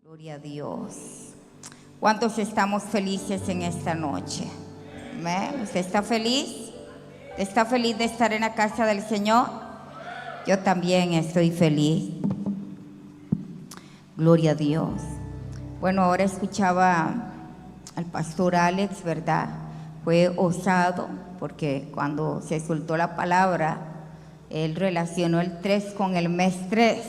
Gloria a Dios. ¿Cuántos estamos felices en esta noche? ¿Amén? ¿Usted está feliz? ¿Está feliz de estar en la casa del Señor? Yo también estoy feliz. Gloria a Dios. Bueno, ahora escuchaba al pastor Alex, ¿verdad? Fue osado porque cuando se soltó la palabra, él relacionó el 3 con el mes 3,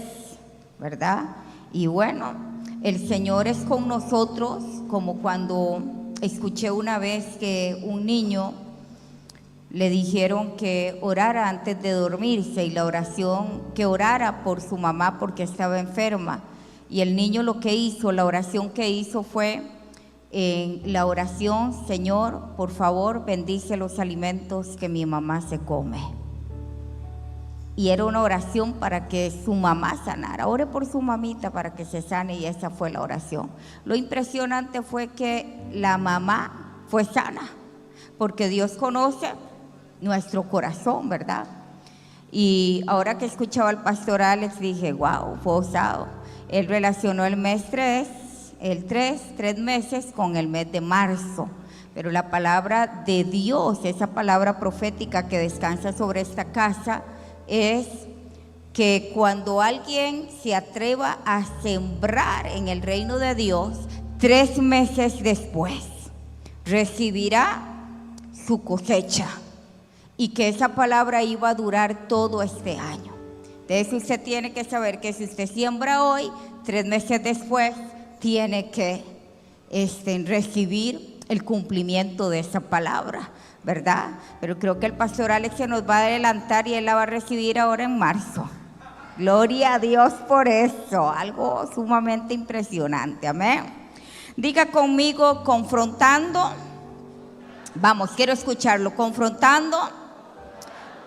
¿verdad? Y bueno, el Señor es con nosotros, como cuando escuché una vez que un niño le dijeron que orara antes de dormirse y la oración, que orara por su mamá porque estaba enferma. Y el niño lo que hizo, la oración que hizo fue, la oración: Señor, por favor, bendice los alimentos que mi mamá se come. Y era una oración para que su mamá sanara. Ore por su mamita para que se sane, y esa fue la oración. Lo impresionante fue que la mamá fue sana, porque Dios conoce nuestro corazón, ¿verdad? Y ahora que escuchaba al pastor Alex, dije, wow, fue osado. Él relacionó el mes 3, el 3 meses con el mes de marzo. Pero la palabra de Dios, esa palabra profética que descansa sobre esta casa, es que cuando alguien se atreva a sembrar en el reino de Dios, 3 meses después recibirá su cosecha, y que esa palabra iba a durar todo este año. De eso usted tiene que saber que si usted siembra hoy, 3 meses después tiene que recibir el cumplimiento de esa palabra, ¿verdad? Pero creo que el pastor Alex se nos va a adelantar y él la va a recibir ahora en marzo. Gloria a Dios por eso, algo sumamente impresionante, amén. Diga conmigo: confrontando. Vamos, quiero escucharlo. Confrontando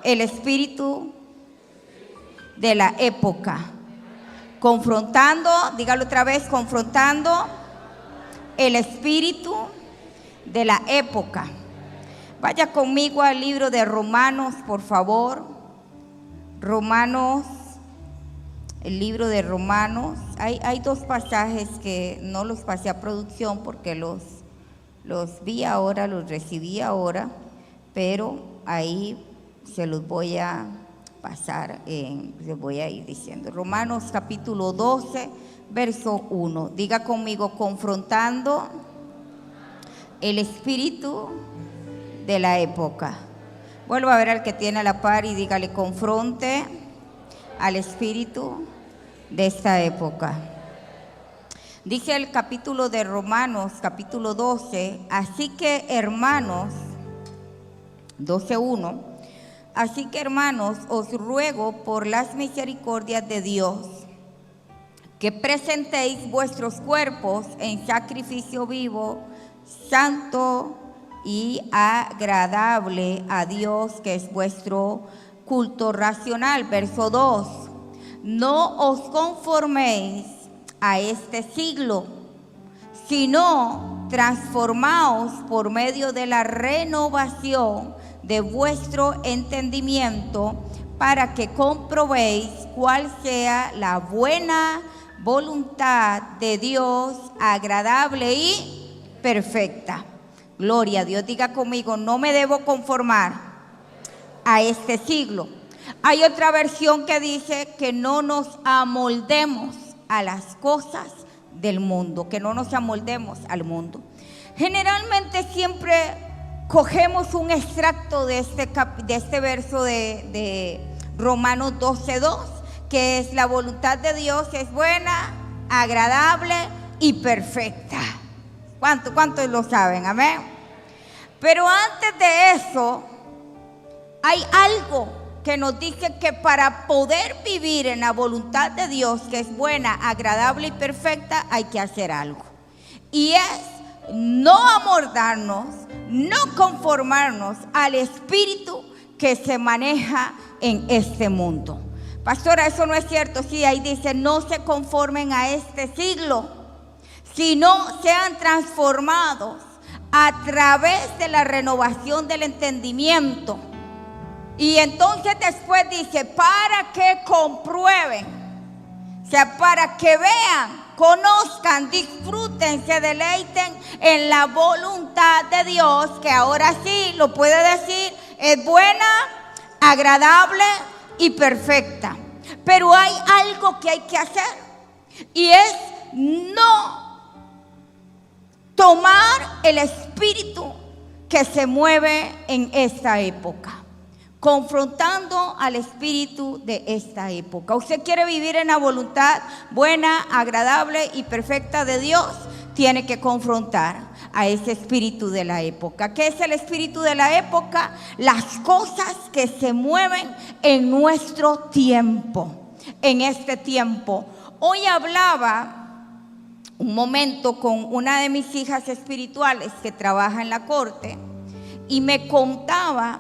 el espíritu de la época. Confrontando, dígalo otra vez: confrontando el espíritu de la época. Vaya conmigo al libro de Romanos, por favor. Romanos, el libro de Romanos. Hay 2 pasajes que no los pasé a producción porque los vi ahora, los recibí ahora, pero ahí se los voy a pasar, les voy a ir diciendo. Romanos capítulo 12, verso 1. Diga conmigo: confrontando el espíritu de la época. Vuelva a ver al que tiene a la par y dígale: confronte al espíritu de esta época. Dice el capítulo de Romanos, capítulo 12, así que hermanos, 12:1, así que hermanos, os ruego por las misericordias de Dios que presentéis vuestros cuerpos en sacrificio vivo, santo y agradable a Dios, que es vuestro culto racional. Verso 2, no os conforméis a este siglo, sino transformaos por medio de la renovación de vuestro entendimiento, para que comprobéis cuál sea la buena voluntad de Dios, agradable y perfecta. Gloria a Dios. Diga conmigo: no me debo conformar a este siglo. Hay otra versión que dice que no nos amoldemos a las cosas del mundo, que no nos amoldemos al mundo. Generalmente siempre cogemos un extracto de este verso de Romanos 12:2, que es: la voluntad de Dios es buena, agradable y perfecta. ¿Cuántos lo saben? Amén. Pero antes de eso, hay algo que nos dice que para poder vivir en la voluntad de Dios, que es buena, agradable y perfecta, hay que hacer algo. Y es no amoldarnos, no conformarnos al espíritu que se maneja en este mundo. Pastora, eso no es cierto. Sí, ahí dice: no se conformen a este siglo, sino sean transformados a través de la renovación del entendimiento. Y entonces después dice: para que comprueben, o sea, para que vean conozcan, disfruten, se deleiten en la voluntad de Dios, que ahora sí lo puede decir, es buena, agradable y perfecta. Pero hay algo que hay que hacer, y es no tomar el espíritu que se mueve en esta época, confrontando al espíritu de esta época. Usted quiere vivir en la voluntad buena, agradable y perfecta de Dios, tiene que confrontar a ese espíritu de la época. ¿Qué es el espíritu de la época? Las cosas que se mueven en nuestro tiempo, en este tiempo. Hoy hablaba un momento con una de mis hijas espirituales que trabaja en la corte, y me contaba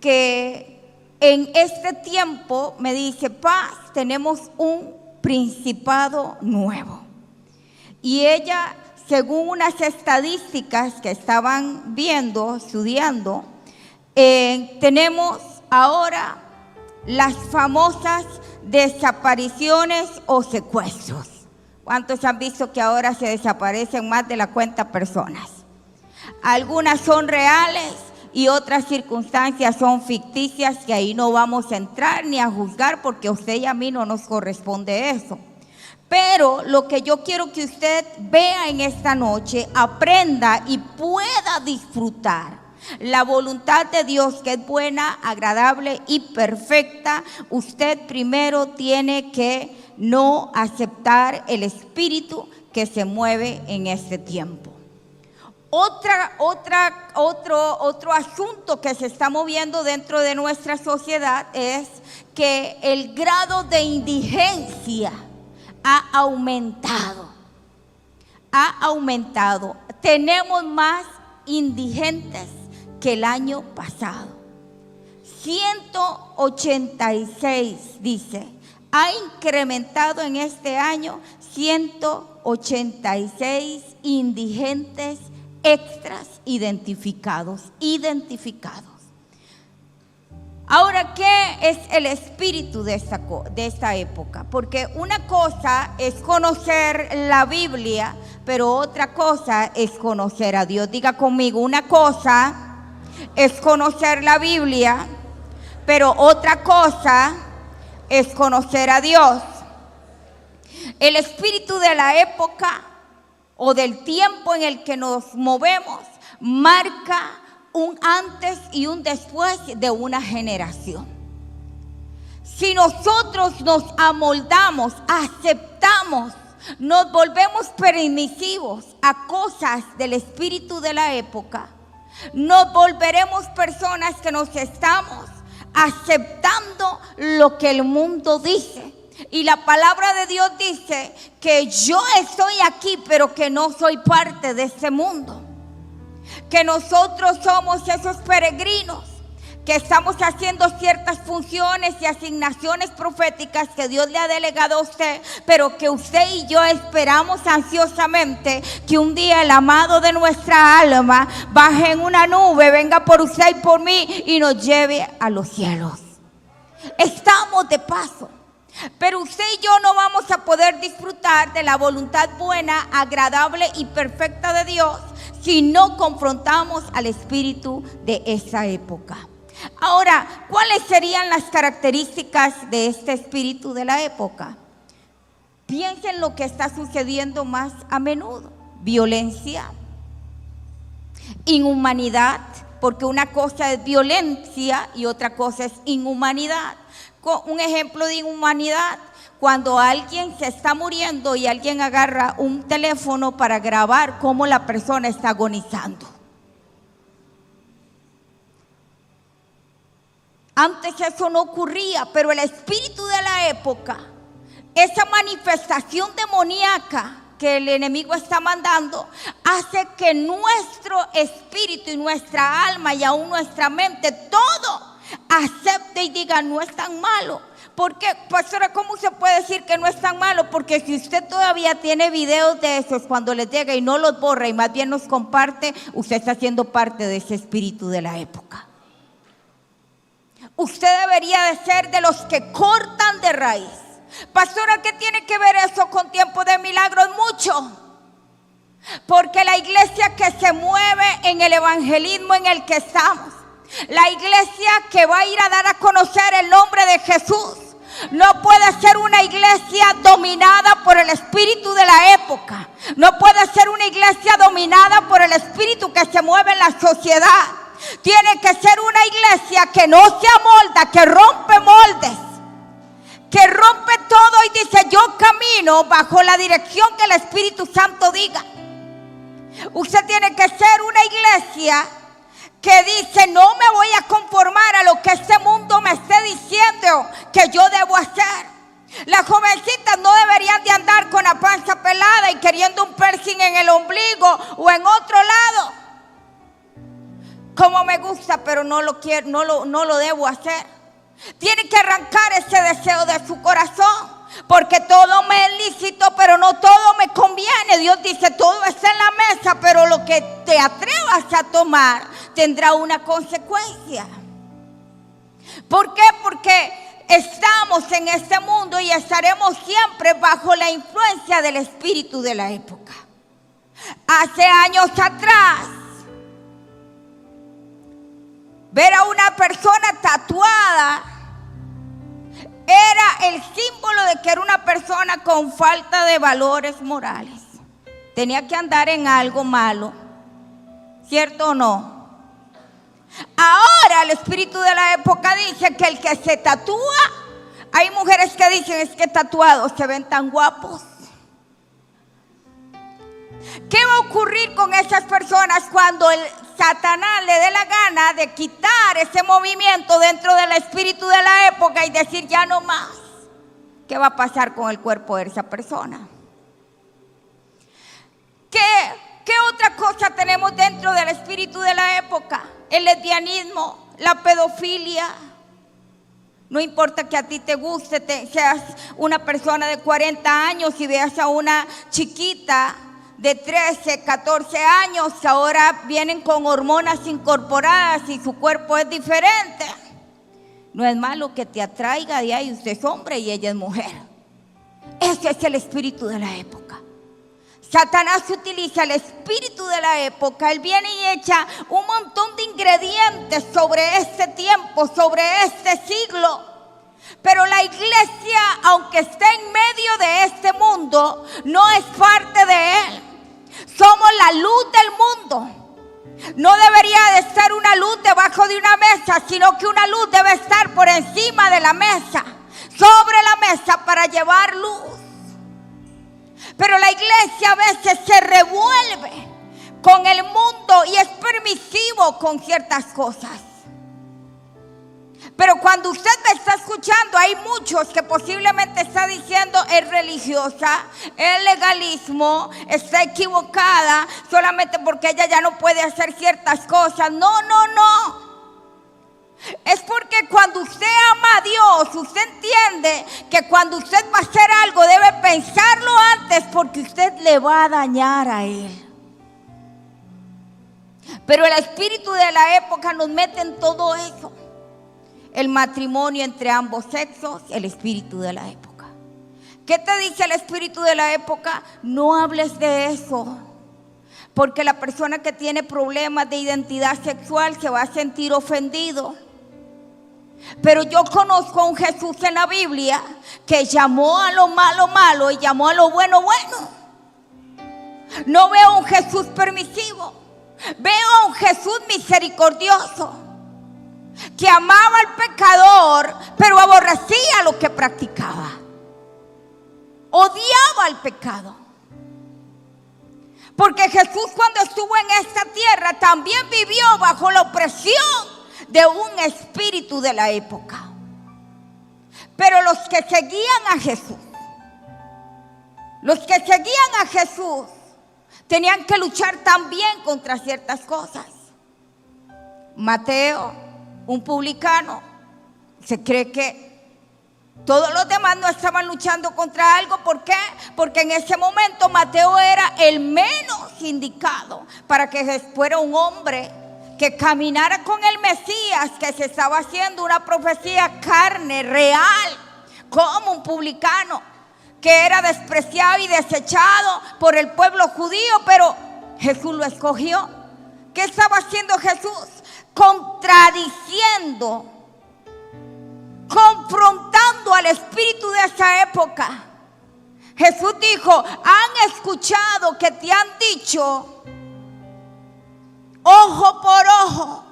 que en este tiempo, me dice, Paz, tenemos un principado nuevo. Y ella, según unas estadísticas que estaban viendo, estudiando, tenemos ahora las famosas desapariciones o secuestros. ¿Cuántos han visto que ahora se desaparecen más de la cuenta personas? Algunas son reales y otras circunstancias son ficticias, que ahí no vamos a entrar ni a juzgar, porque a usted y a mí no nos corresponde eso. Pero lo que yo quiero que usted vea en esta noche, aprenda y pueda disfrutar la voluntad de Dios, que es buena, agradable y perfecta. Usted primero tiene que no aceptar el espíritu que se mueve en este tiempo. Otro asunto que se está moviendo dentro de nuestra sociedad es que el grado de indigencia ha aumentado. Tenemos más indigentes que el año pasado. 186, dice, ha incrementado en este año 186 indigentes extras identificados. Ahora, ¿qué es el espíritu de esta época? Porque una cosa es conocer la Biblia, pero otra cosa es conocer a Dios. Diga conmigo, una cosa es conocer la Biblia, pero otra cosa es conocer a Dios. El espíritu de la época o del tiempo en el que nos movemos marca un antes y un después de una generación. Si nosotros nos amoldamos, aceptamos, nos volvemos permisivos a cosas del espíritu de la época, nos volveremos personas que nos estamos aceptando lo que el mundo dice. Y la palabra de Dios dice que yo estoy aquí, pero que no soy parte de este mundo. Que nosotros somos esos peregrinos que estamos haciendo ciertas funciones y asignaciones proféticas que Dios le ha delegado a usted, pero que usted y yo esperamos ansiosamente que un día el amado de nuestra alma baje en una nube, venga por usted y por mí y nos lleve a los cielos. Estamos de paso, pero usted y yo no vamos a poder disfrutar de la voluntad buena, agradable y perfecta de Dios si no confrontamos al espíritu de esa época. Ahora, ¿cuáles serían las características de este espíritu de la época? Piensen lo que está sucediendo más a menudo: violencia, inhumanidad, porque una cosa es violencia y otra cosa es inhumanidad. Un ejemplo de inhumanidad: cuando alguien se está muriendo y alguien agarra un teléfono para grabar cómo la persona está agonizando. Antes eso no ocurría, pero el espíritu de la época, esa manifestación demoníaca que el enemigo está mandando, hace que nuestro espíritu y nuestra alma y aún nuestra mente, todo acepte y diga: no es tan malo. ¿Por qué, pastora? ¿Cómo se puede decir que no es tan malo? Porque si usted todavía tiene videos de esos cuando les llega y no los borra y más bien los comparte, usted está siendo parte de ese espíritu de la época. Usted debería de ser de los que cortan de raíz Pastora, ¿qué tiene que ver eso con tiempo de milagros? Mucho. Porque la iglesia que se mueve en el evangelismo en el que estamos, la iglesia que va a ir a dar a conocer el nombre de Jesús, no puede ser una iglesia dominada por el espíritu de la época. No puede ser una iglesia dominada por el espíritu que se mueve en la sociedad. Tiene que ser una iglesia que no se amolda, que rompe moldes, que rompe todo y dice: yo camino bajo la dirección que el Espíritu Santo diga. Usted tiene que ser una iglesia que dice: no me voy a conformar a lo que este mundo me esté diciendo que yo debo hacer. Las jovencitas no deberían de andar con la panza pelada y queriendo un piercing en el ombligo o en otro lado. Como me gusta, pero no lo quiero, no lo debo hacer. Tiene que arrancar ese deseo de su corazón. Porque todo me es lícito, pero no todo me conviene. Dios dice: todo está en la mesa, pero lo que te atrevas a tomar tendrá una consecuencia. ¿Por qué? Porque estamos en este mundo y estaremos siempre bajo la influencia del espíritu de la época. Hace años atrás, ver a una persona tatuada era el símbolo de que era una persona con falta de valores morales. Tenía que andar en algo malo, ¿cierto o no? Ahora el espíritu de la época dice que el que se tatúa, hay mujeres que dicen: es que tatuados se ven tan guapos. ¿Qué va a ocurrir con esas personas cuando el Satanás le dé la gana de quitar ese movimiento dentro del espíritu de la época y decir: ya no más? ¿Qué va a pasar con el cuerpo de esa persona? ¿Qué otra cosa tenemos dentro del espíritu de la época? El lesbianismo, la pedofilia. No importa que a ti te guste, seas una persona de 40 años y veas a una chiquita de 13, 14 años que ahora vienen con hormonas incorporadas y su cuerpo es diferente. No es malo que te atraiga de ahí. Usted es hombre y ella es mujer. Ese es el espíritu de la época. Satanás utiliza el espíritu de la época. Él viene y echa un montón de ingredientes sobre este tiempo, sobre este siglo. Pero la iglesia, aunque esté en medio de este mundo, no es parte de él. Somos la luz del mundo. No debería de estar una luz debajo de una mesa, sino que una luz debe estar por encima de la mesa, sobre la mesa, para llevar luz. Pero la iglesia a veces se revuelve con el mundo y es permisivo con ciertas cosas. Pero cuando usted me está escuchando, hay muchos que posiblemente está diciendo: es religiosa, es legalismo, está equivocada solamente porque ella ya no puede hacer ciertas cosas. No. Es porque cuando usted ama a Dios, usted entiende que cuando usted va a hacer algo debe pensarlo antes, porque usted le va a dañar a él. Pero el espíritu de la época nos mete en todo eso. El matrimonio entre ambos sexos, el espíritu de la época. ¿Qué te dice el espíritu de la época? No hables de eso, porque la persona que tiene problemas de identidad sexual se va a sentir ofendido. Pero yo conozco a un Jesús en la Biblia que llamó a lo malo malo y llamó a lo bueno bueno. No veo un Jesús permisivo, veo a un Jesús misericordioso, que amaba al pecador, pero aborrecía lo que practicaba. Odiaba al pecado. Porque Jesús, cuando estuvo en esta tierra, también vivió bajo la opresión de un espíritu de la época. Pero los que seguían a Jesús, tenían que luchar también contra ciertas cosas. Mateo, un publicano, se cree que todos los demás no estaban luchando contra algo. ¿Por qué? Porque en ese momento Mateo era el menos indicado para que fuera un hombre que caminara con el Mesías, que se estaba haciendo una profecía carne, real, como un publicano que era despreciado y desechado por el pueblo judío, pero Jesús lo escogió. ¿Qué estaba haciendo Jesús? Contradiciendo, confrontando al espíritu de esa época. Jesús dijo: han escuchado que te han dicho ojo por ojo.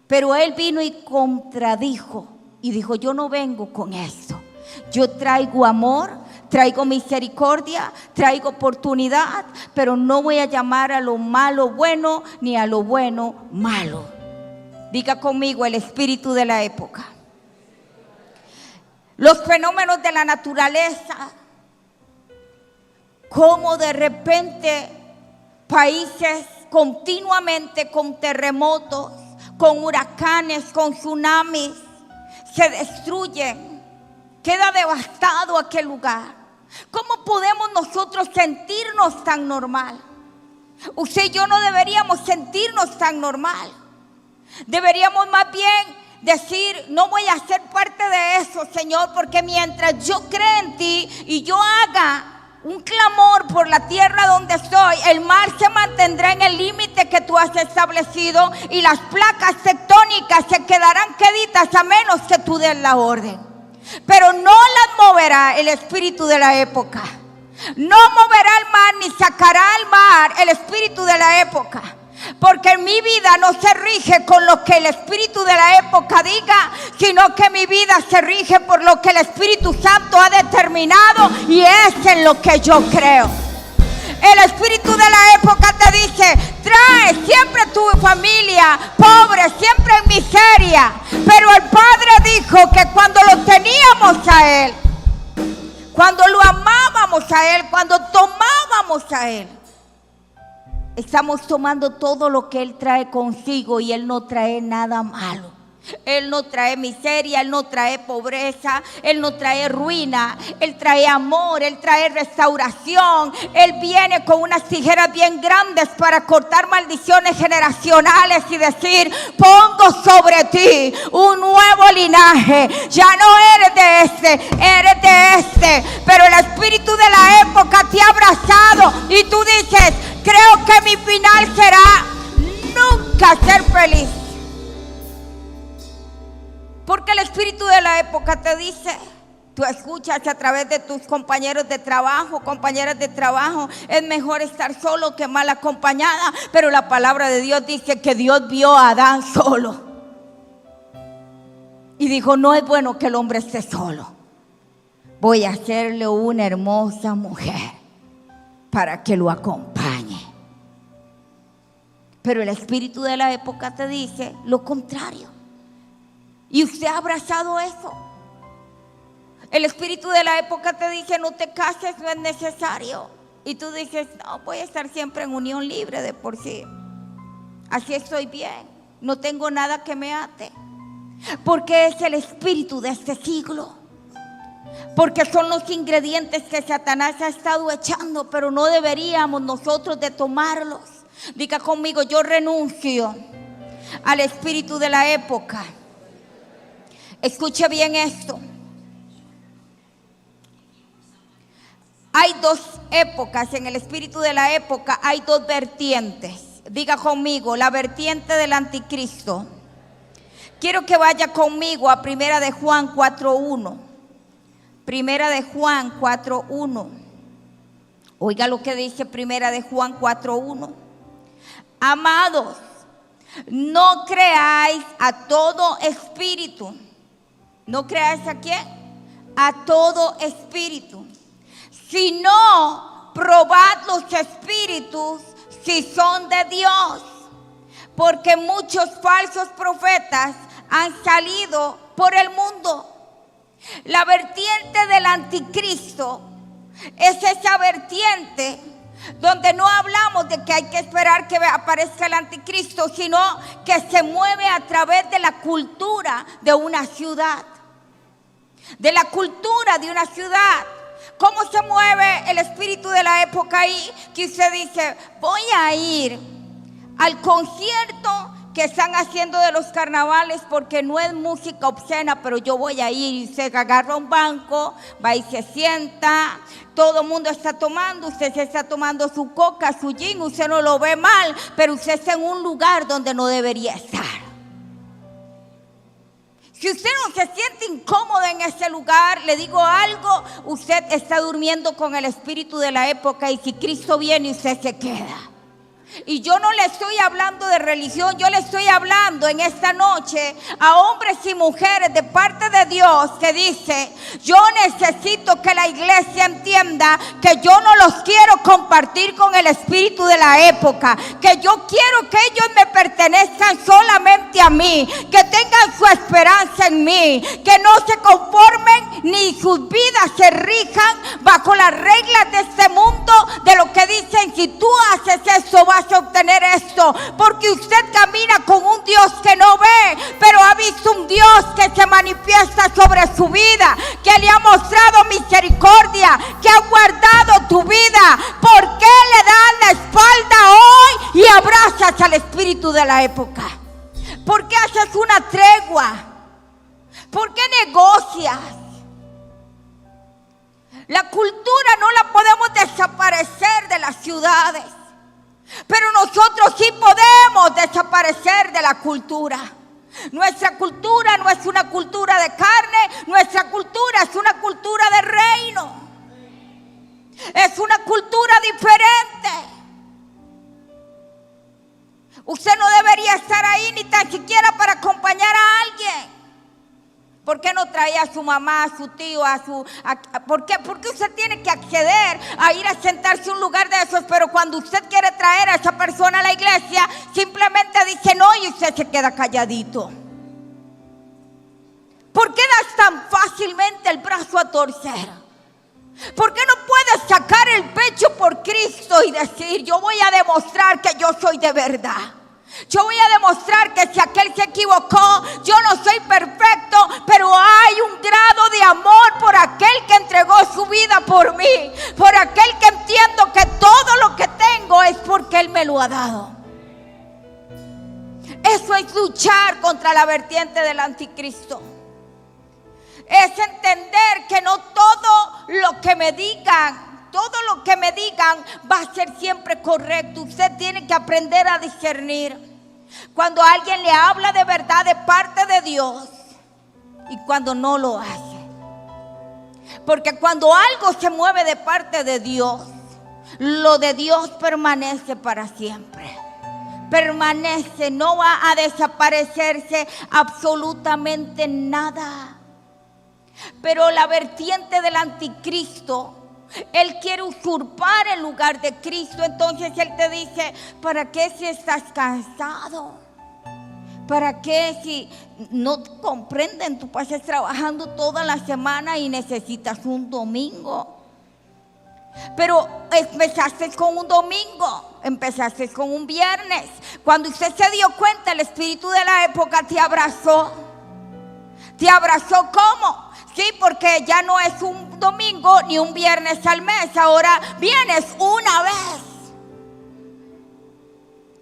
Pero Él vino y contradijo y dijo: yo no vengo con esto. Yo traigo amor, traigo misericordia, traigo oportunidad, pero no voy a llamar a lo malo bueno ni a lo bueno malo. Diga conmigo: el espíritu de la época. Los fenómenos de la naturaleza, como de repente países continuamente con terremotos, con huracanes, con tsunamis, se destruyen, queda devastado aquel lugar. ¿Cómo podemos nosotros sentirnos tan normal? Usted y yo no deberíamos sentirnos tan normal. Deberíamos más bien decir: no voy a ser parte de eso, Señor, porque mientras yo crea en ti y yo haga un clamor por la tierra donde estoy, el mar se mantendrá en el límite que tú has establecido y las placas tectónicas se quedarán queditas a menos que tú des la orden. Pero no las moverá el espíritu de la época. No moverá el mar ni sacará al mar el espíritu de la época. Porque mi vida no se rige con lo que el espíritu de la época diga, sino que mi vida se rige por lo que el Espíritu Santo ha determinado, y es en lo que yo creo. El espíritu de la época te dice: trae siempre tu familia pobre, siempre en miseria. Pero el Padre dijo que cuando lo teníamos a Él, cuando lo amábamos a Él, cuando tomábamos a Él, estamos tomando todo lo que Él trae consigo, y Él no trae nada malo. Él no trae miseria, Él no trae pobreza, Él no trae ruina, Él trae amor, Él trae restauración. Él viene con unas tijeras bien grandes para cortar maldiciones generacionales y decir: pongo sobre ti un nuevo linaje. Ya no eres de este, eres de este. Pero el espíritu de la época te ha abrazado y tú dices: creo que mi final será nunca ser feliz. Porque el espíritu de la época te dice, tú escuchas a través de tus compañeros de trabajo, compañeras de trabajo: es mejor estar solo que mal acompañada. Pero la palabra de Dios dice que Dios vio a Adán solo y dijo: no es bueno que el hombre esté solo. Voy a hacerle una hermosa mujer para que lo acompañe. Pero el espíritu de la época te dice lo contrario. Y usted ha abrazado eso. El espíritu de la época te dice: no te cases, no es necesario. Y tú dices: no, voy a estar siempre en unión libre de por sí. Así estoy bien, no tengo nada que me ate. Porque es el espíritu de este siglo. Porque son los ingredientes que Satanás ha estado echando, pero no deberíamos nosotros de tomarlos. Diga conmigo: yo renuncio al espíritu de la época. Escuche bien esto. Hay dos épocas en el espíritu de la época, hay dos vertientes. Diga conmigo: la vertiente del anticristo. Quiero que vaya conmigo a Primera de Juan 4:1. Primera de Juan 4:1. Oiga lo que dice Primera de Juan 4:1. Amados, no creáis a todo espíritu. ¿No creáis a quién? A todo espíritu. Sino probad los espíritus si son de Dios. Porque muchos falsos profetas han salido por el mundo. La vertiente del anticristo es esa vertiente donde no hablamos de que hay que esperar que aparezca el anticristo, sino que se mueve a través de la cultura de una ciudad. De la cultura de una ciudad. ¿Cómo se mueve el espíritu de la época ahí? Que usted dice: voy a ir al concierto que están haciendo de los carnavales, porque no es música obscena, pero yo voy a ir, y usted agarra un banco, va y se sienta, todo el mundo está tomando, usted se está tomando su coca, su gin, usted no lo ve mal, pero usted está en un lugar donde no debería estar. Si usted no se siente incómodo en ese lugar, le digo algo, usted está durmiendo con el espíritu de la época, y si Cristo viene, usted se queda. Y yo no le estoy hablando de religión, yo le estoy hablando en esta noche a hombres y mujeres de parte de Dios que dice: yo necesito que la iglesia entienda que yo no los quiero compartir con el espíritu de la época, que yo quiero que ellos me pertenezcan solamente a mí, que tengan su esperanza en mí, que no se conformen ni sus vidas se rijan bajo las reglas de este mundo, de lo que dicen: si tú haces esto vas a obtener esto, porque usted camina con un Dios que no ve, pero ha visto un Dios que se manifiesta sobre su vida, que le ha mostrado misericordia, que ha guardado tu vida. ¿Por qué le das la espalda hoy y abrazas al espíritu de la época? ¿Por qué haces una tregua? ¿Por qué negocias? La cultura no la podemos desaparecer de las ciudades, pero nosotros sí podemos desaparecer de la cultura. Nuestra cultura no es una cultura de carne, nuestra cultura es una cultura de reino. Es una cultura diferente. Usted no debería estar ahí ni tan siquiera para acompañar a alguien. ¿Por qué no traía a su mamá, a su tío, ¿por qué usted tiene que acceder a ir a sentarse a un lugar de esos? Pero cuando usted quiere traer a esa persona a la iglesia, simplemente dice no y usted se queda calladito. ¿Por qué das tan fácilmente el brazo a torcer? ¿Por qué no puedes sacar el pecho por Cristo y decir: yo voy a demostrar que yo soy de verdad? Yo voy a demostrar que si aquel se equivocó, yo no soy perfecto, pero hay un grado de amor por aquel que entregó su vida por mí, por aquel que entiendo que todo lo que tengo es porque Él me lo ha dado. Eso es luchar contra la vertiente del anticristo. Es entender que no todo lo que me digan va a ser siempre correcto. Usted tiene que aprender a discernir cuando alguien le habla de verdad de parte de Dios y cuando no lo hace. Porque cuando algo se mueve de parte de Dios, lo de Dios permanece para siempre. Permanece, no va a desaparecerse absolutamente nada. Pero la vertiente del anticristo, él quiere usurpar el lugar de Cristo. Entonces él te dice: ¿para qué si estás cansado? ¿Para qué si no te comprenden? Tú pasas trabajando toda la semana y necesitas un domingo. Pero empezaste con un domingo, empezaste con un viernes. Cuando usted se dio cuenta, el espíritu de la época te abrazó. ¿Te abrazó cómo? Sí, porque ya no es un domingo ni un viernes al mes. Ahora vienes una vez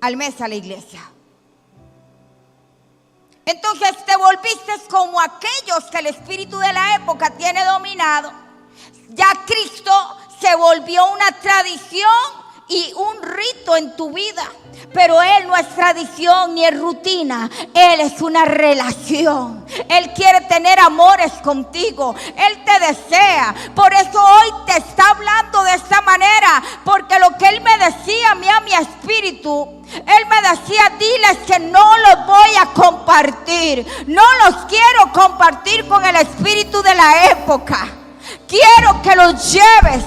al mes a la iglesia. Entonces te volviste como aquellos que el espíritu de la época tiene dominado. Ya Cristo se volvió una tradición y un rito en tu vida. Pero Él no es tradición ni es rutina. Él es una relación. Él quiere tener amores contigo. Él te desea. Por eso hoy te está hablando de esta manera. Porque lo que Él me decía a mí, a mi espíritu, Él me decía: diles que no los voy a compartir. No los quiero compartir con el espíritu de la época. Quiero que los lleves.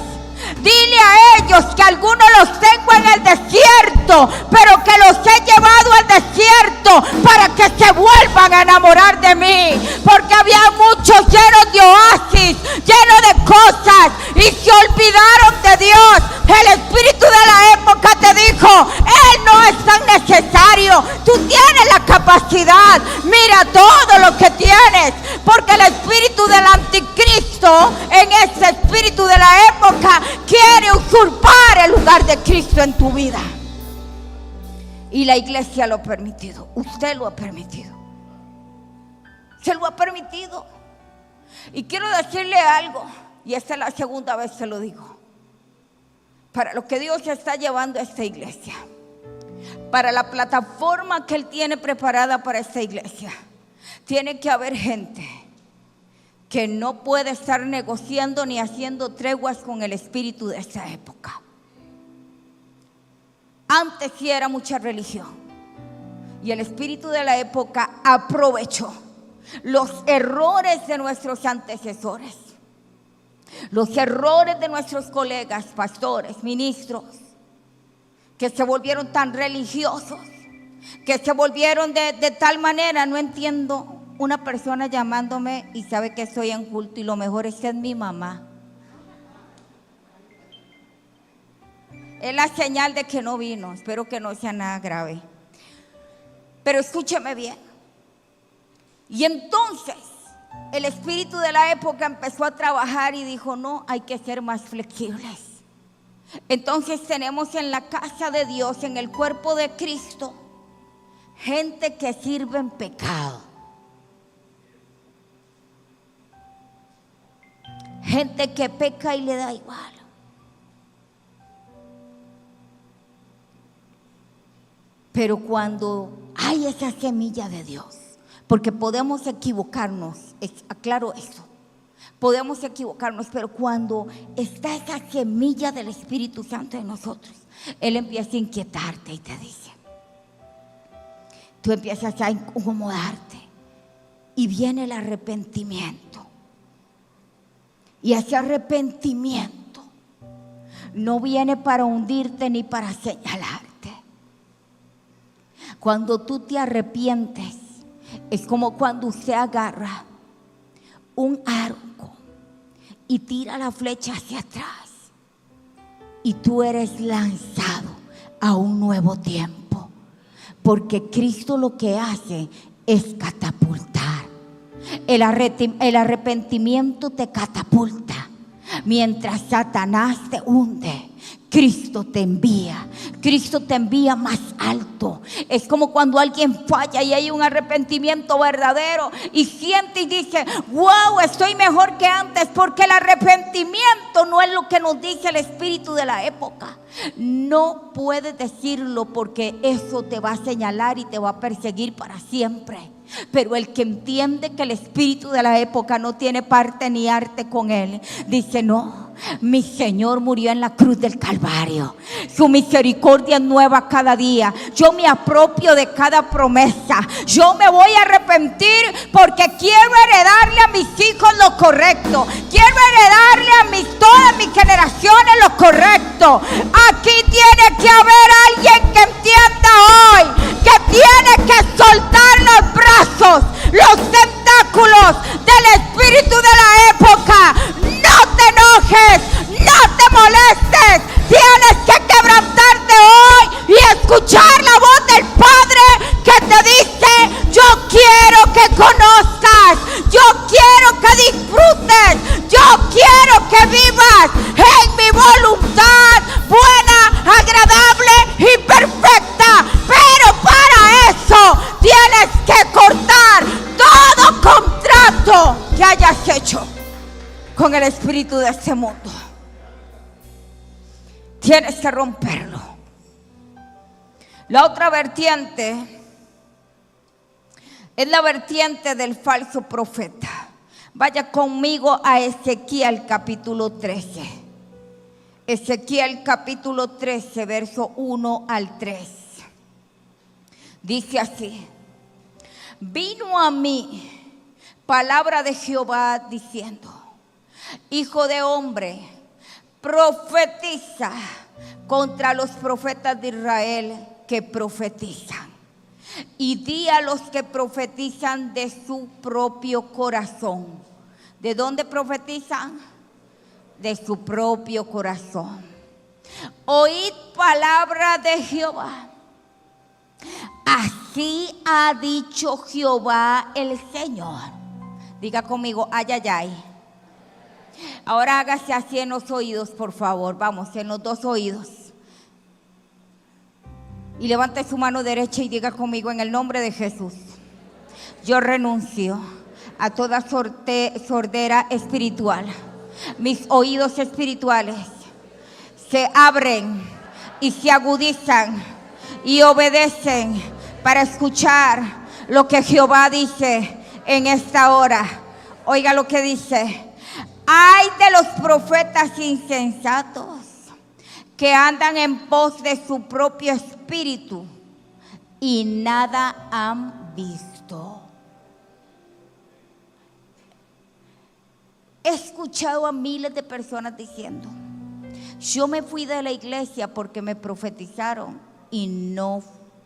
Dile a ellos que algunos los tengo en el desierto, pero que los he llevado al desierto para que se vuelvan a enamorar de mí. Porque había muchos llenos de oasis, llenos de cosas, y se olvidaron de Dios. El espíritu de la época te dijo: Él no es tan necesario. Tú tienes la capacidad. Mira todo lo que tienes. Porque el espíritu del anticristo, en ese espíritu de la época, quiere usurpar el lugar de Cristo en tu vida. Y la iglesia lo ha permitido. Usted lo ha permitido. Se lo ha permitido. Y quiero decirle algo, y esta es la segunda vez que lo digo. Para lo que Dios está llevando a esta iglesia, para la plataforma que Él tiene preparada para esta iglesia, tiene que haber gente que no puede estar negociando ni haciendo treguas con el espíritu de esta época. Antes sí era mucha religión, y el espíritu de la época aprovechó los errores de nuestros antecesores, los errores de nuestros colegas, pastores, ministros, que se volvieron tan religiosos, que se volvieron de tal manera. No entiendo una persona llamándome y sabe que estoy en culto, y lo mejor es que es mi mamá. Es la señal de que no vino. Espero que no sea nada grave. Pero escúcheme bien. Y entonces el espíritu de la época empezó a trabajar y dijo: no, hay que ser más flexibles. Entonces tenemos en la casa de Dios, en el cuerpo de Cristo, gente que sirve en pecado, gente que peca y le da igual. Pero cuando hay esa semilla de Dios, porque podemos equivocarnos, aclaro eso, podemos equivocarnos, pero cuando está esa semilla del Espíritu Santo en nosotros, Él empieza a inquietarte y te dice, tú empiezas a incomodarte, y viene el arrepentimiento. Y ese arrepentimiento no viene para hundirte ni para señalarte. Cuando tú te arrepientes, es como cuando usted agarra un arco y tira la flecha hacia atrás, y tú eres lanzado a un nuevo tiempo, porque Cristo lo que hace es catapultar. El arrepentimiento te catapulta. Mientras Satanás te hunde, Cristo te envía más alto. Es como cuando alguien falla y hay un arrepentimiento verdadero y siente y dice: wow, estoy mejor que antes, porque el arrepentimiento no es lo que nos dice el espíritu de la época. No puedes decirlo, porque eso te va a señalar y te va a perseguir para siempre. Pero el que entiende que el espíritu de la época no tiene parte ni arte con él, dice: no, mi Señor murió en la cruz del Calvario, su misericordia es nueva cada día. Yo me apropio de cada promesa. Yo me voy a arrepentir porque quiero heredarle a mis hijos lo correcto. Quiero heredarle a todas mis generaciones lo correcto. Aquí tiene que haber alguien que entienda hoy que tiene que soltar los brazos, los tentáculos del espíritu de la época. No te enojes, no te molestes. Tienes que quebrantarte hoy y escuchar la voz del Padre que te dice: yo quiero que conozcas, yo quiero que disfrutes, yo quiero que vivas en mi voluntad buena, agradable y perfecta. Pero para eso tienes que cortar todo contrato que hayas hecho con el espíritu de este mundo. Tienes que romperlo. La otra vertiente es la vertiente del falso profeta. Vaya conmigo a Ezequiel capítulo 13. Ezequiel capítulo 13, verso 1 al 3. Dice así: vino a mí palabra de Jehová diciendo: hijo de hombre, profetiza contra los profetas de Israel que profetizan, y di a los que profetizan de su propio corazón. ¿De dónde profetizan? De su propio corazón. Oíd palabra de Jehová. Así ha dicho Jehová el Señor. Diga conmigo: ay, ay, ay. Ahora hágase así en los oídos, por favor. Vamos, en los dos oídos. Y levante su mano derecha y diga conmigo: en el nombre de Jesús, yo renuncio a toda sordera espiritual. Mis oídos espirituales se abren y se agudizan y obedecen para escuchar lo que Jehová dice en esta hora. Oiga lo que dice: ay de los profetas insensatos que andan en pos de su propio espíritu y nada han visto. He escuchado a miles de personas diciendo: yo me fui de la iglesia porque me profetizaron y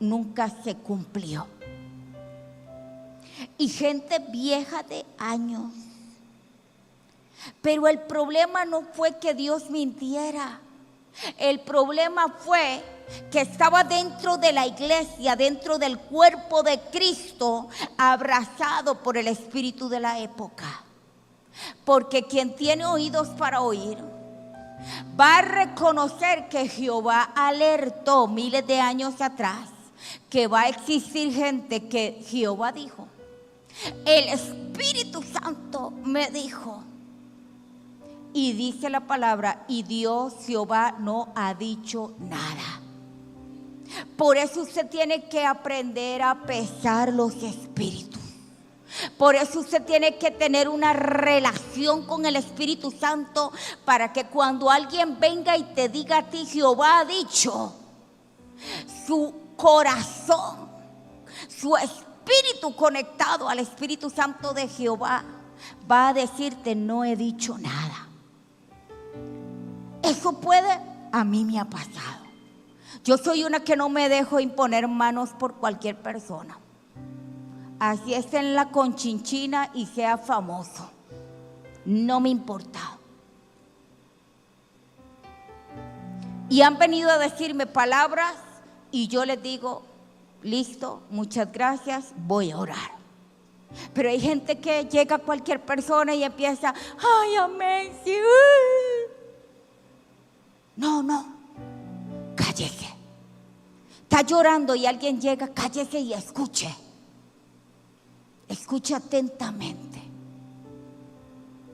nunca se cumplió. Y gente vieja de años. Pero el problema no fue que Dios mintiera. El problema fue que estaba dentro de la iglesia, dentro del cuerpo de Cristo, abrazado por el espíritu de la época. Porque quien tiene oídos para oír va a reconocer que Jehová alertó miles de años atrás que va a existir gente que Jehová dijo, el Espíritu Santo me dijo. Y dice la palabra: y Dios Jehová no ha dicho nada. Por eso usted tiene que aprender a pesar los espíritus. Por eso usted tiene que tener una relación con el Espíritu Santo, para que cuando alguien venga y te diga a ti: Jehová ha dicho, su corazón, su espíritu conectado al Espíritu Santo de Jehová va a decirte: no he dicho nada. Eso a mí me ha pasado. Yo soy una que no me dejo imponer manos por cualquier persona. Así esté en la Conchinchina y sea famoso, no me importa. Y han venido a decirme palabras y yo les digo: listo, muchas gracias, voy a orar. Pero hay gente que llega a cualquier persona y empieza: ay, amén, sí. No, cállese. Está llorando y alguien llega: cállese y escuche. Escuche atentamente.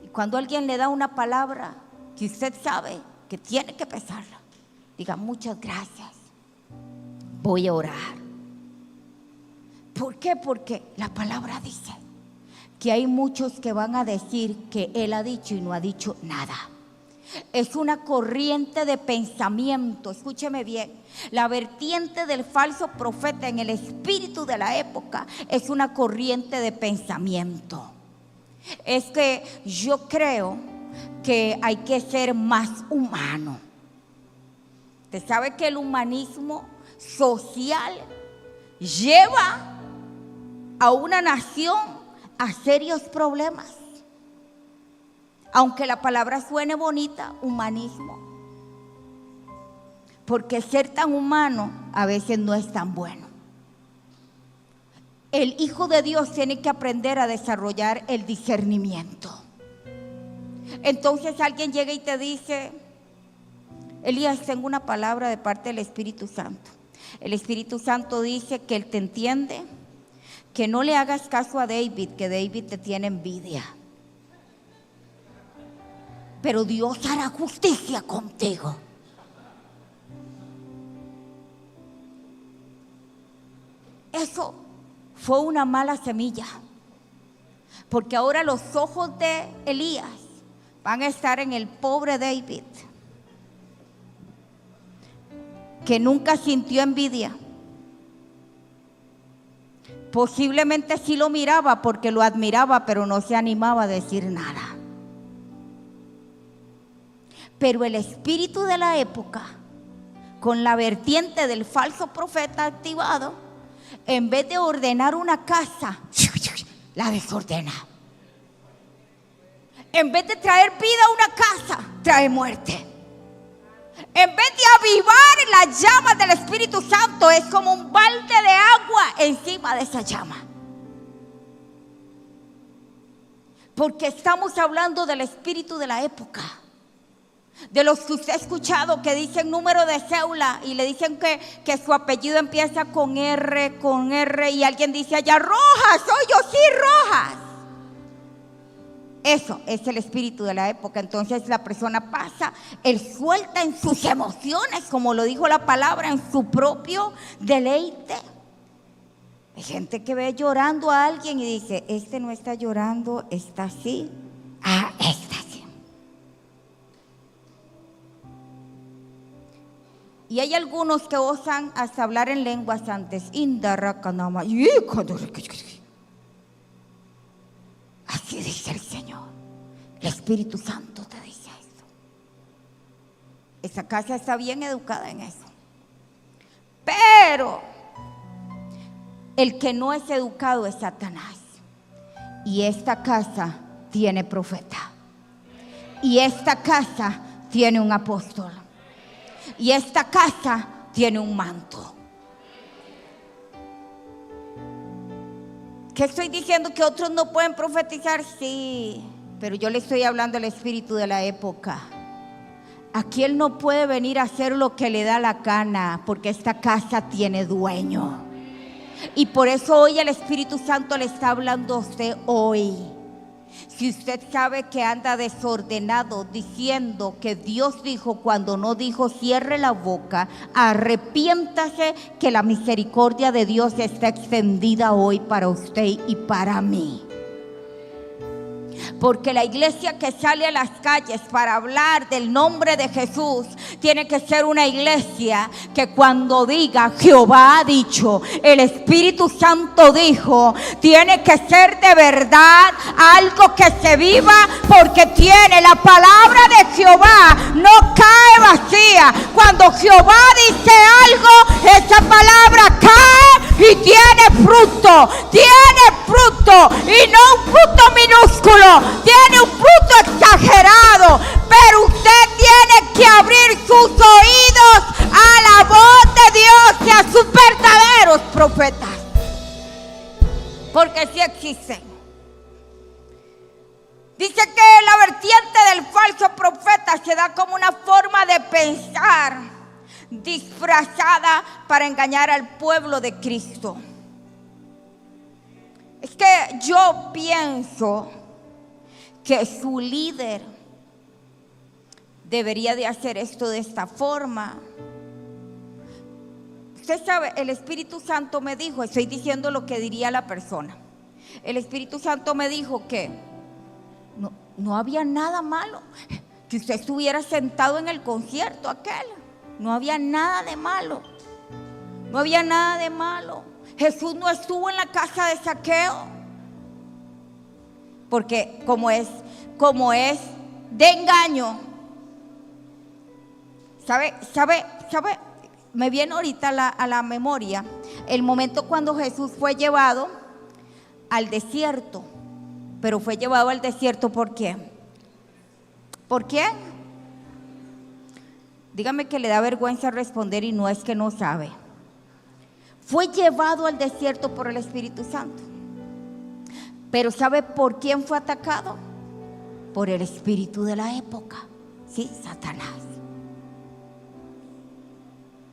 Y cuando alguien le da una palabra que usted sabe que tiene que pesarla, diga: muchas gracias, voy a orar. ¿Por qué? Porque la palabra dice que hay muchos que van a decir que él ha dicho y no ha dicho nada. Es una corriente de pensamiento. Escúcheme bien: la vertiente del falso profeta en el espíritu de la época es una corriente de pensamiento. Es que yo creo que hay que ser más humano. Usted sabe que el humanismo social lleva a una nación a serios problemas. Aunque la palabra suene bonita, humanismo. Porque ser tan humano a veces no es tan bueno. El Hijo de Dios tiene que aprender a desarrollar el discernimiento. Entonces alguien llega y te dice: Elías, tengo una palabra de parte del Espíritu Santo. El Espíritu Santo dice que Él te entiende, que no le hagas caso a David, que David te tiene envidia. Pero Dios hará justicia contigo. Eso fue una mala semilla, porque ahora los ojos de Elías van a estar en el pobre David, que nunca sintió envidia. Posiblemente sí lo miraba porque lo admiraba, pero no se animaba a decir nada. Pero el espíritu de la época, con la vertiente del falso profeta activado, en vez de ordenar una casa, la desordena. En vez de traer vida a una casa, trae muerte. En vez de avivar las llamas del Espíritu Santo, es como un balde de agua encima de esa llama. Porque estamos hablando del espíritu de la época. De los que usted ha escuchado que dicen número de cédula y le dicen que su apellido empieza con R, y alguien dice allá, Rojas, soy yo, sí, Rojas. Eso es el espíritu de la época. Entonces la persona pasa, él suelta en sus emociones, como lo dijo la palabra, en su propio deleite. Hay gente que ve llorando a alguien y dice, este no está llorando, está así. Ah, está así. Y hay algunos que osan hasta hablar en lenguas antes. Así dice el Señor. El Espíritu Santo te dice eso. Esa casa está bien educada en eso. Pero el que no es educado es Satanás. Y esta casa tiene profeta. Y esta casa tiene un apóstol. Y esta casa tiene un manto. ¿Qué estoy diciendo? ¿Que otros no pueden profetizar? Sí, pero yo le estoy hablando al espíritu de la época. Aquí él no puede venir a hacer lo que le da la gana, porque esta casa tiene dueño. Y por eso hoy el Espíritu Santo le está hablando a usted hoy. Si usted sabe que anda desordenado diciendo que Dios dijo cuando no dijo, cierre la boca, arrepiéntase, que la misericordia de Dios está extendida hoy para usted y para mí. Porque la iglesia que sale a las calles para hablar del nombre de Jesús tiene que ser una iglesia que cuando diga Jehová ha dicho, el Espíritu Santo dijo, tiene que ser de verdad algo que se viva, porque tiene la palabra de Jehová, no cae vacía. Cuando Jehová dice algo, esa palabra cae y tiene fruto, y no un fruto minúsculo. Tiene un fruto exagerado, pero usted tiene que abrir sus oídos a la voz de Dios y a sus verdaderos profetas, porque sí existen. Dice que la vertiente del falso profeta se da como una forma de pensar disfrazada para engañar al pueblo de Cristo. Es que yo pienso que su líder debería de hacer esto de esta forma. Usted sabe, el Espíritu Santo me dijo, estoy diciendo lo que diría la persona. El Espíritu Santo me dijo que no había nada malo, que usted estuviera sentado en el concierto aquel. No había nada de malo. No había nada de malo. Jesús no estuvo en la casa de Zaqueo, porque como es de engaño. ¿Sabe? Me viene ahorita a la memoria el momento cuando Jesús fue llevado al desierto. Pero fue llevado al desierto ¿por quién? ¿Por quién? Dígame que le da vergüenza responder y no es que no sabe. Fue llevado al desierto por el Espíritu Santo. Pero ¿sabe por quién fue atacado? Por el espíritu de la época. Sí, Satanás.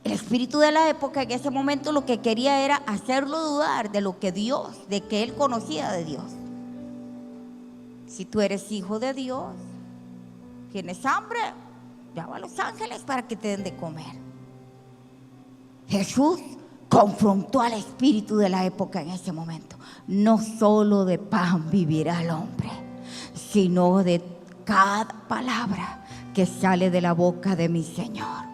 El espíritu de la época en ese momento lo que quería era hacerlo dudar de lo que Dios, de que él conocía de Dios. Si tú eres hijo de Dios, tienes hambre, llama a los ángeles para que te den de comer. Jesús confrontó al espíritu de la época en ese momento. No solo de pan vivirá el hombre, sino de cada palabra que sale de la boca de mi Señor.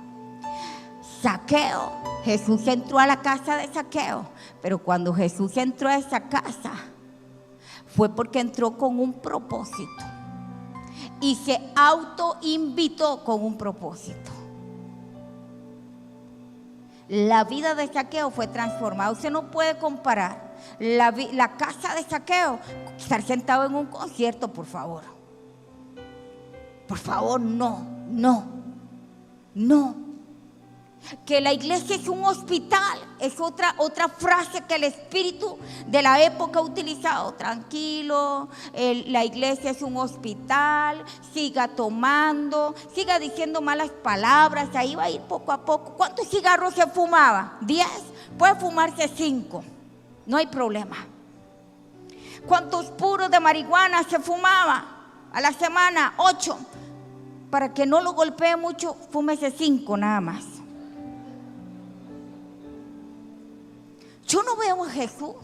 Zaqueo, Jesús entró a la casa de Zaqueo, pero cuando Jesús entró a esa casa fue porque entró con un propósito y se autoinvitó con un propósito. La vida de Zaqueo fue transformada. Usted no puede comparar la casa de Zaqueo con estar sentado en un concierto, por favor. Por favor, no. que la iglesia es un hospital. Es otra frase que el espíritu de la época ha utilizado. Tranquilo, la iglesia es un hospital, siga tomando, siga diciendo malas palabras, ahí va a ir poco a poco. ¿Cuántos cigarros se fumaba? 10, puede fumarse 5, no hay problema. ¿Cuántos puros de marihuana se fumaba a la semana? 8. Para que no lo golpee mucho, fúmese 5 nada más. Yo no veo a Jesús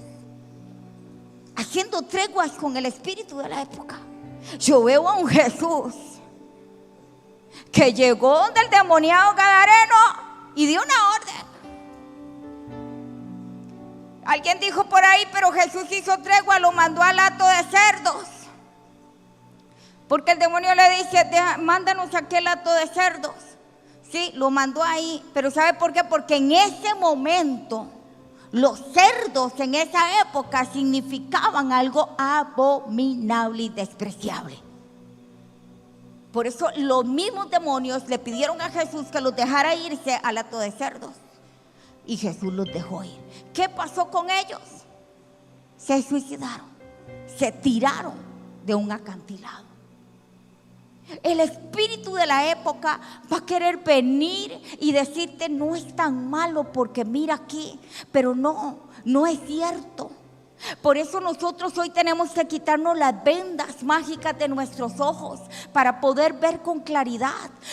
haciendo treguas con el espíritu de la época. Yo veo a un Jesús que llegó del demoniado gadareno y dio una orden. Alguien dijo por ahí, pero Jesús hizo tregua, lo mandó al hato de cerdos. Porque el demonio le dice, mándanos aquel hato de cerdos. Sí, lo mandó ahí, pero ¿sabe por qué? Porque en ese momento los cerdos en esa época significaban algo abominable y despreciable. Por eso los mismos demonios le pidieron a Jesús que los dejara irse al hato de cerdos. Y Jesús los dejó ir. ¿Qué pasó con ellos? Se suicidaron, se tiraron de un acantilado. El espíritu de la época va a querer venir y decirte no es tan malo porque mira aquí, pero no es cierto. Por eso nosotros hoy tenemos que quitarnos las vendas mágicas de nuestros ojos para poder ver con claridad.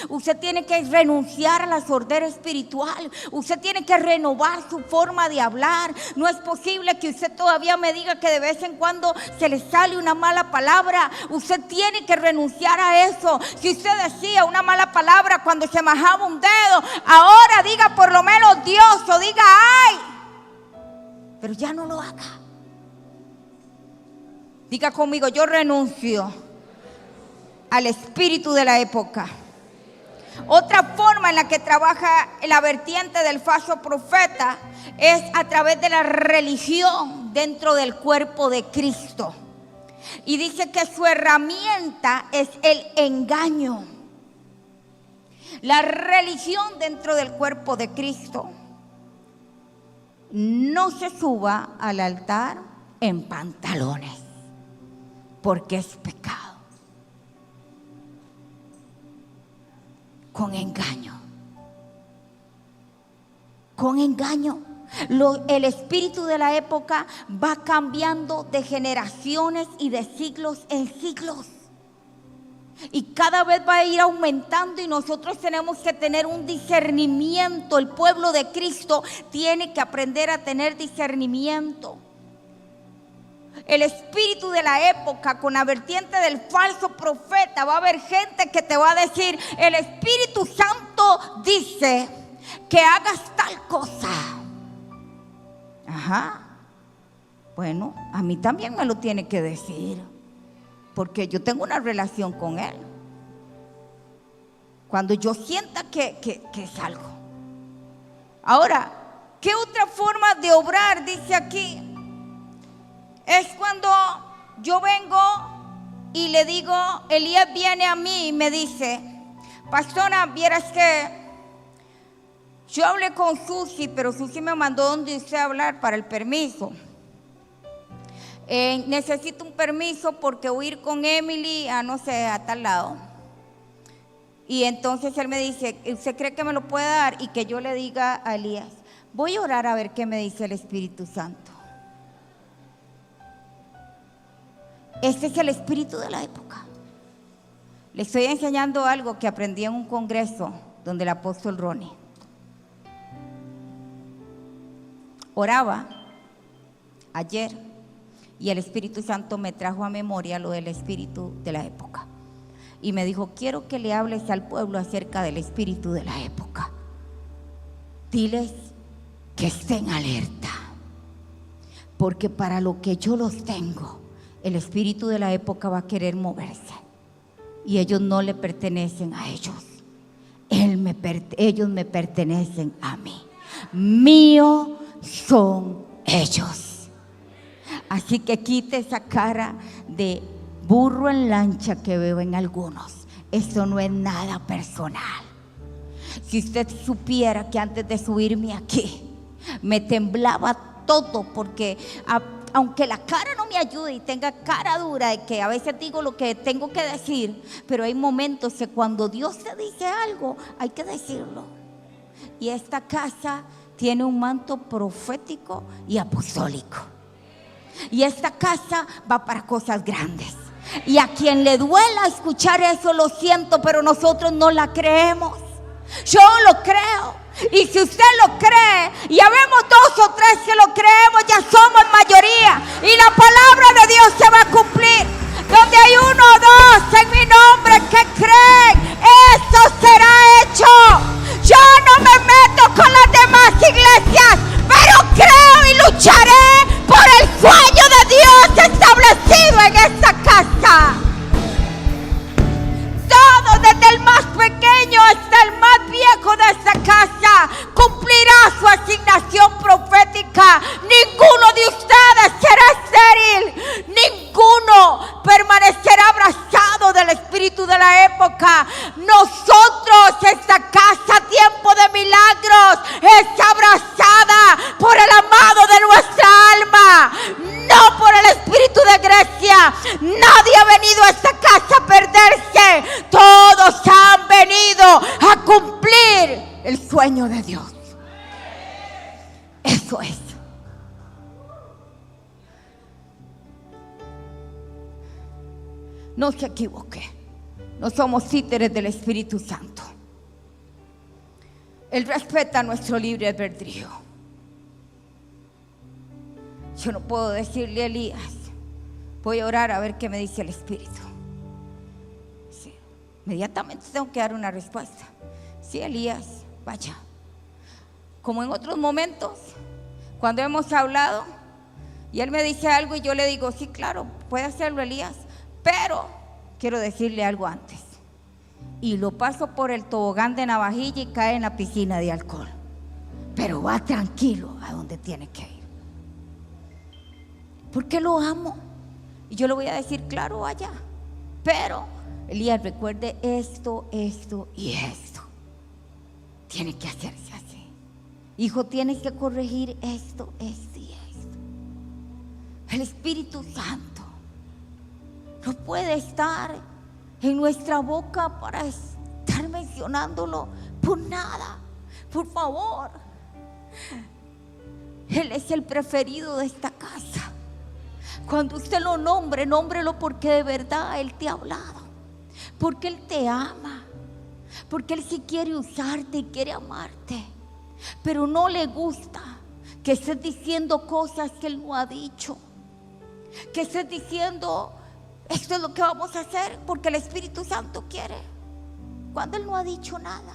Usted tiene que renunciar a la sordera espiritual. Usted tiene que renovar su forma de hablar. No es posible que usted todavía me diga que de vez en cuando se le sale una mala palabra. Usted tiene que renunciar a eso. Si usted decía una mala palabra cuando se majaba un dedo, ahora diga por lo menos Dios o diga ay, pero ya no lo haga. Diga conmigo, yo renuncio al espíritu de la época. Otra forma en la que trabaja la vertiente del falso profeta es a través de la religión dentro del cuerpo de Cristo. Y dice que su herramienta es el engaño. La religión dentro del cuerpo de Cristo. No se suba al altar en pantalones, porque es pecado. Con engaño. Con engaño. El espíritu de la época va cambiando de generaciones y de siglos en siglos. Y cada vez va a ir aumentando y nosotros tenemos que tener un discernimiento. El pueblo de Cristo tiene que aprender a tener discernimiento. El espíritu de la época con la vertiente del falso profeta, va a haber gente que te va a decir, el Espíritu Santo dice que hagas tal cosa. Ajá. Bueno, a mí también me lo tiene que decir, porque yo tengo una relación con Él. Cuando yo sienta que es algo. Ahora, ¿qué otra forma de obrar dice aquí? Es cuando yo vengo y le digo, Elías viene a mí y me dice, pastora, vieras que yo hablé con Susi, pero Susi me mandó donde usted hablar para el permiso. Necesito un permiso porque voy a ir con Emily a no sé, a tal lado. Y entonces él me dice, ¿usted cree que me lo puede dar? Y que yo le diga a Elías, voy a orar a ver qué me dice el Espíritu Santo. Este es el espíritu de la época. Le estoy enseñando algo que aprendí en un congreso donde el apóstol Ronnie oraba ayer y el Espíritu Santo me trajo a memoria lo del espíritu de la época y me dijo, quiero que le hables al pueblo acerca del espíritu de la época. Diles que estén alerta, porque para lo que yo los tengo, el espíritu de la época va a querer moverse y ellos no le pertenecen a ellos. Ellos me pertenecen a mí. Mío son ellos. Así que quite esa cara de burro en lancha que veo en algunos. Eso no es nada personal. Si Si usted supiera que antes de subirme aquí me temblaba todo, porque aunque la cara no me ayude y tenga cara dura de que a veces digo lo que tengo que decir, pero hay momentos que cuando Dios te dice algo hay que decirlo. Y esta casa tiene un manto profético y apostólico, y esta casa va para cosas grandes. Y a quien le duela escuchar eso, lo siento, pero nosotros no la creemos. Yo lo creo. Y si usted lo cree, y habemos 2 o 3 que lo creemos, ya somos mayoría. Y la palabra de Dios se va a cumplir. Donde hay 1 o 2 en mi nombre que creen, eso será hecho. Yo no me meto con las demás iglesias, pero creo y lucharé por el sueño de Dios establecido en esta casa. Todo, desde el más pequeño hasta el más viejo de esta casa, cumplirá su asignación profética. Ninguno de ustedes será estéril. Ninguno permanecerá abrazado del espíritu de la época. Nosotros, esta casa, tiempo de milagros, está abrazada por el amado de nuestra alma, no por el espíritu de Grecia. Nadie ha venido a esta casa a perderse. Todos han venido a cumplir el sueño de Dios. Eso es. No se equivoque. No somos títeres del Espíritu Santo. Él respeta nuestro libre albedrío. Yo no puedo decirle a Elías, voy a orar a ver qué me dice el Espíritu. Sí, inmediatamente tengo que dar una respuesta. Sí, Elías, vaya. Como en otros momentos, cuando hemos hablado y él me dice algo y yo le digo, sí, claro, puede hacerlo, Elías, pero quiero decirle algo antes. Y lo paso por el tobogán de navajilla y cae en la piscina de alcohol. Pero va tranquilo a donde tiene que ir. Porque lo amo. Y yo le voy a decir, claro, vaya. Pero Elías, recuerde esto, esto y esto. Tiene que hacerse así. Hijo, tienes que corregir esto, esto y esto. El Espíritu Santo no puede estar en nuestra boca para estar mencionándolo por nada. Por favor. Él es el preferido de esta casa. Cuando usted lo nombre, nómbrelo porque de verdad Él te ha hablado, porque Él te ama, porque Él sí quiere usarte y quiere amarte, pero no le gusta que estés diciendo cosas que Él no ha dicho, que estés diciendo esto es lo que vamos a hacer porque el Espíritu Santo quiere, cuando Él no ha dicho nada.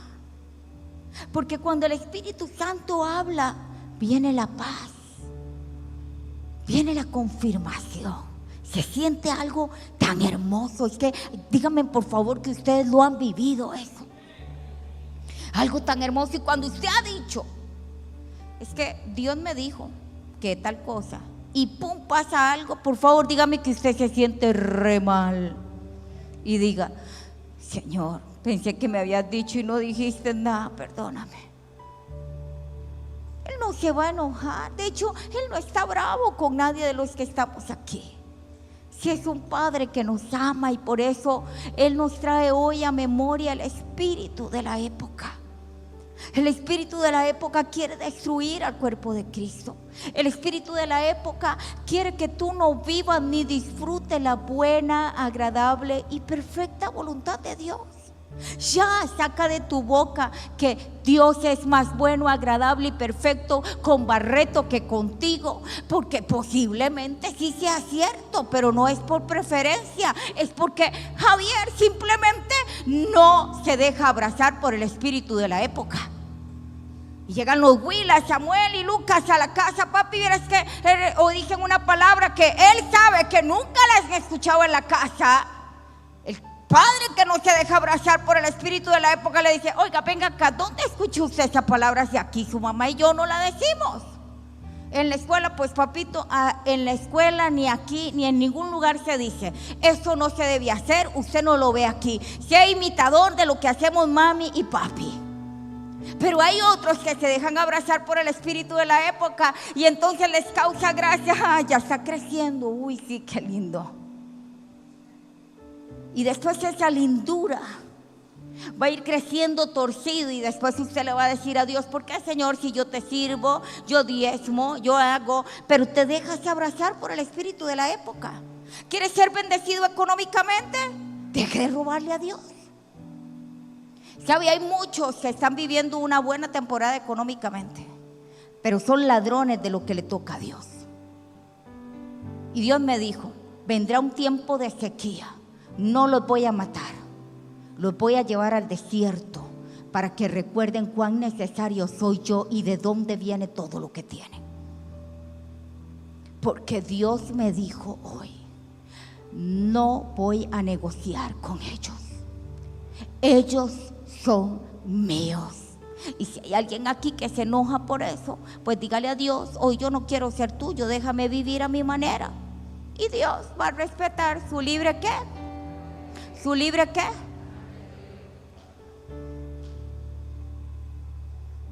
Porque cuando el Espíritu Santo habla, viene la paz, viene la confirmación. Se siente algo tan hermoso. Es que díganme por favor que ustedes lo han vivido eso. Algo tan hermoso. Y cuando usted ha dicho, es que Dios me dijo que tal cosa, y pum, pasa algo, por favor dígame que usted se siente re mal. Y diga, Señor, pensé que me habías dicho y no dijiste nada, perdóname. Él no se va a enojar. De hecho, Él no está bravo con nadie de los que estamos aquí. Si es un Padre que nos ama, y por eso Él nos trae hoy a memoria el espíritu de la época. El espíritu de la época quiere destruir al cuerpo de Cristo. El espíritu de la época quiere que tú no vivas ni disfrutes la buena, agradable y perfecta voluntad de Dios. Ya saca de tu boca que Dios es más bueno, agradable y perfecto con Barreto que contigo, porque posiblemente sí sea cierto, pero no es por preferencia, es porque Javier simplemente no se deja abrazar por el espíritu de la época. Y llegan los Willas, Samuel y Lucas a la casa, papi, verás que o dicen una palabra que él sabe que nunca la han escuchado en la casa. El padre que no se deja abrazar por el espíritu de la época le dice, oiga, venga acá, ¿dónde escuchó usted esa palabra? Si aquí su mamá y yo no la decimos. En la escuela, pues papito, en la escuela ni aquí ni en ningún lugar se dice, eso no se debe hacer, usted no lo ve aquí. Sea imitador de lo que hacemos mami y papi. Pero hay otros que se dejan abrazar por el espíritu de la época y entonces les causa gracia. ¡Ah, ya está creciendo! ¡Uy, sí, qué lindo! Y después esa lindura va a ir creciendo torcido y después usted le va a decir a Dios: ¿por qué, Señor, si yo te sirvo, yo diezmo, yo hago? Pero te dejas abrazar por el espíritu de la época. ¿Quieres ser bendecido económicamente? Deje de robarle a Dios. ¿Sabe? Hay muchos que están viviendo una buena temporada económicamente, pero son ladrones de lo que le toca a Dios. Y Dios me dijo: vendrá un tiempo de sequía, no los voy a matar, los voy a llevar al desierto para que recuerden cuán necesario soy yo y de dónde viene todo lo que tienen. Porque Dios me dijo hoy: no voy a negociar con ellos. Ellos son míos. Y si hay alguien aquí que se enoja por eso, pues dígale a Dios: hoy yo no quiero ser tuyo, déjame vivir a mi manera. Y Dios va a respetar su libre ¿qué? ¿Su libre qué?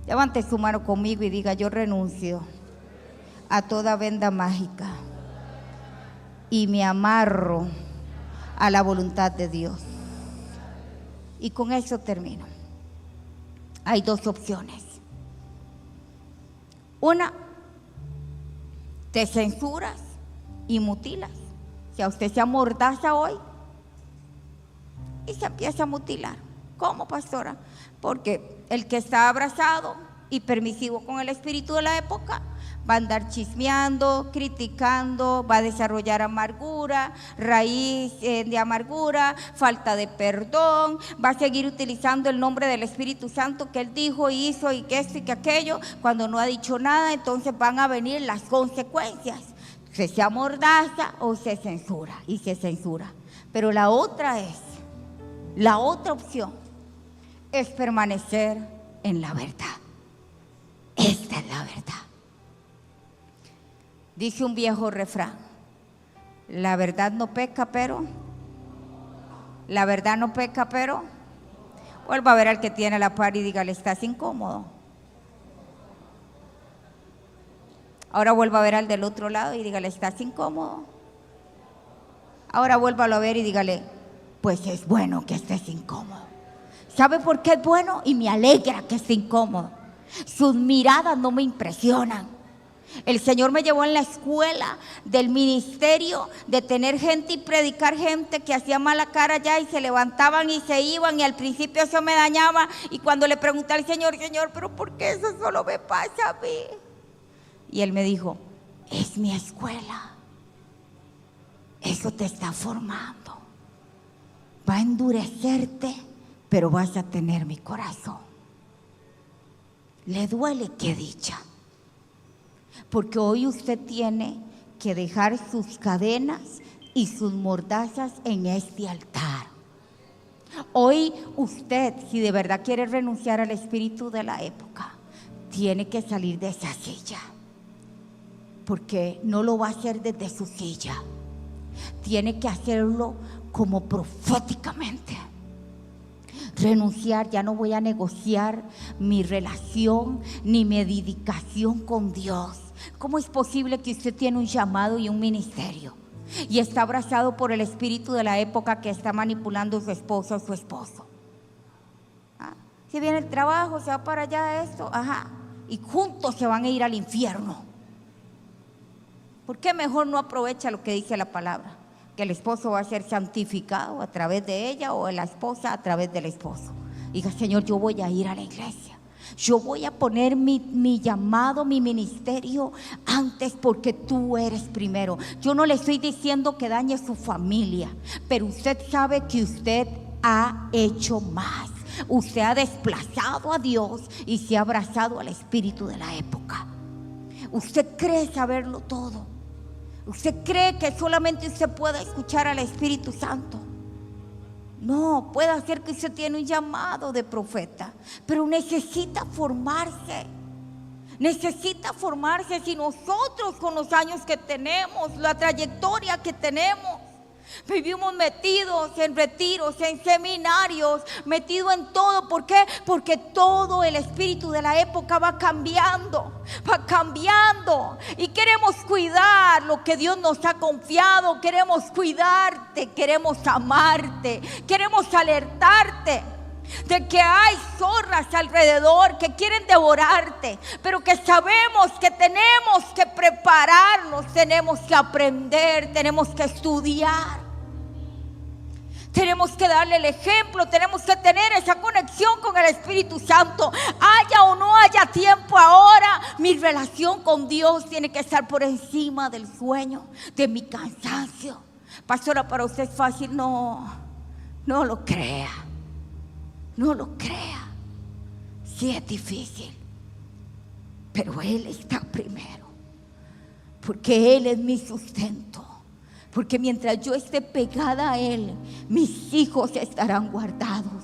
Levante su mano conmigo y diga: yo renuncio a toda venda mágica y me amarro a la voluntad de Dios. Y con eso termino. Hay dos opciones. Una, te censuras y mutilas. Si a usted se amordaza hoy y se empieza a mutilar. ¿Cómo, pastora? Porque el que está abrazado y permisivo con el espíritu de la época va a andar chismeando, criticando, va a desarrollar amargura, raíz de amargura, falta de perdón, va a seguir utilizando el nombre del Espíritu Santo que él dijo y hizo y que esto y que aquello, cuando no ha dicho nada. Entonces van a venir las consecuencias. Se amordaza o se censura, y se censura. Pero la otra opción es permanecer en la verdad. Esta es la verdad. Dice un viejo refrán: la verdad no peca, pero. La verdad no peca, pero. Vuelva a ver al que tiene la par y dígale: estás incómodo. Ahora vuelva a ver al del otro lado y dígale: estás incómodo. Ahora vuélvalo a ver y dígale: pues es bueno que estés incómodo. ¿Sabe por qué es bueno? Y me alegra que esté incómodo. Sus miradas no me impresionan. El Señor me llevó en la escuela del ministerio de tener gente y predicar gente que hacía mala cara ya y se levantaban y se iban, y al principio eso me dañaba. Y cuando le pregunté al Señor: Señor, ¿pero por qué eso solo me pasa a mí? Y Él me dijo: es mi escuela. Eso te está formando. Va a endurecerte, pero vas a tener mi corazón. Le duele, qué dicha. Porque hoy usted tiene que dejar sus cadenas y sus mordazas en este altar. Hoy usted, si de verdad quiere renunciar al espíritu de la época, tiene que salir de esa silla. Porque no lo va a hacer desde su silla. Tiene que hacerlo como proféticamente. Renunciar: ya no voy a negociar mi relación ni mi dedicación con Dios. ¿Cómo es posible que usted tiene un llamado y un ministerio y está abrazado por el espíritu de la época que está manipulando a su esposa o su esposo? Si viene el trabajo, se va para allá esto, y juntos se van a ir al infierno. ¿Por qué mejor no aprovecha lo que dice la palabra? Que el esposo va a ser santificado a través de ella, o la esposa a través del esposo. Diga: Señor, yo voy a ir a la iglesia. Yo voy a poner mi llamado, mi ministerio antes, porque tú eres primero. Yo no le estoy diciendo que dañe su familia, pero usted sabe que usted ha hecho más. Usted ha desplazado a Dios y se ha abrazado al espíritu de la época. Usted cree saberlo todo. Usted cree que solamente usted pueda escuchar al Espíritu Santo. No, puede ser que usted tiene un llamado de profeta, pero necesita formarse. Necesita formarse. Si nosotros, con los años que tenemos, la trayectoria que tenemos, Vivimos metidos en retiros, en seminarios, metidos en todo. ¿Por qué? Porque todo el espíritu de la época va cambiando. Y queremos cuidar lo que Dios nos ha confiado. Queremos cuidarte, queremos amarte, queremos alertarte de que hay zorras alrededor que quieren devorarte, pero que sabemos que tenemos que prepararnos, tenemos que aprender, tenemos que estudiar, tenemos que darle el ejemplo, tenemos que tener esa conexión con el Espíritu Santo. Haya o no haya tiempo ahora, mi relación con Dios tiene que estar por encima del sueño, de mi cansancio. Pastora, para usted es fácil. No lo crea. No lo crea. Sí es difícil, pero Él está primero, porque Él es mi sustento. Porque mientras yo esté pegada a Él, mis hijos estarán guardados.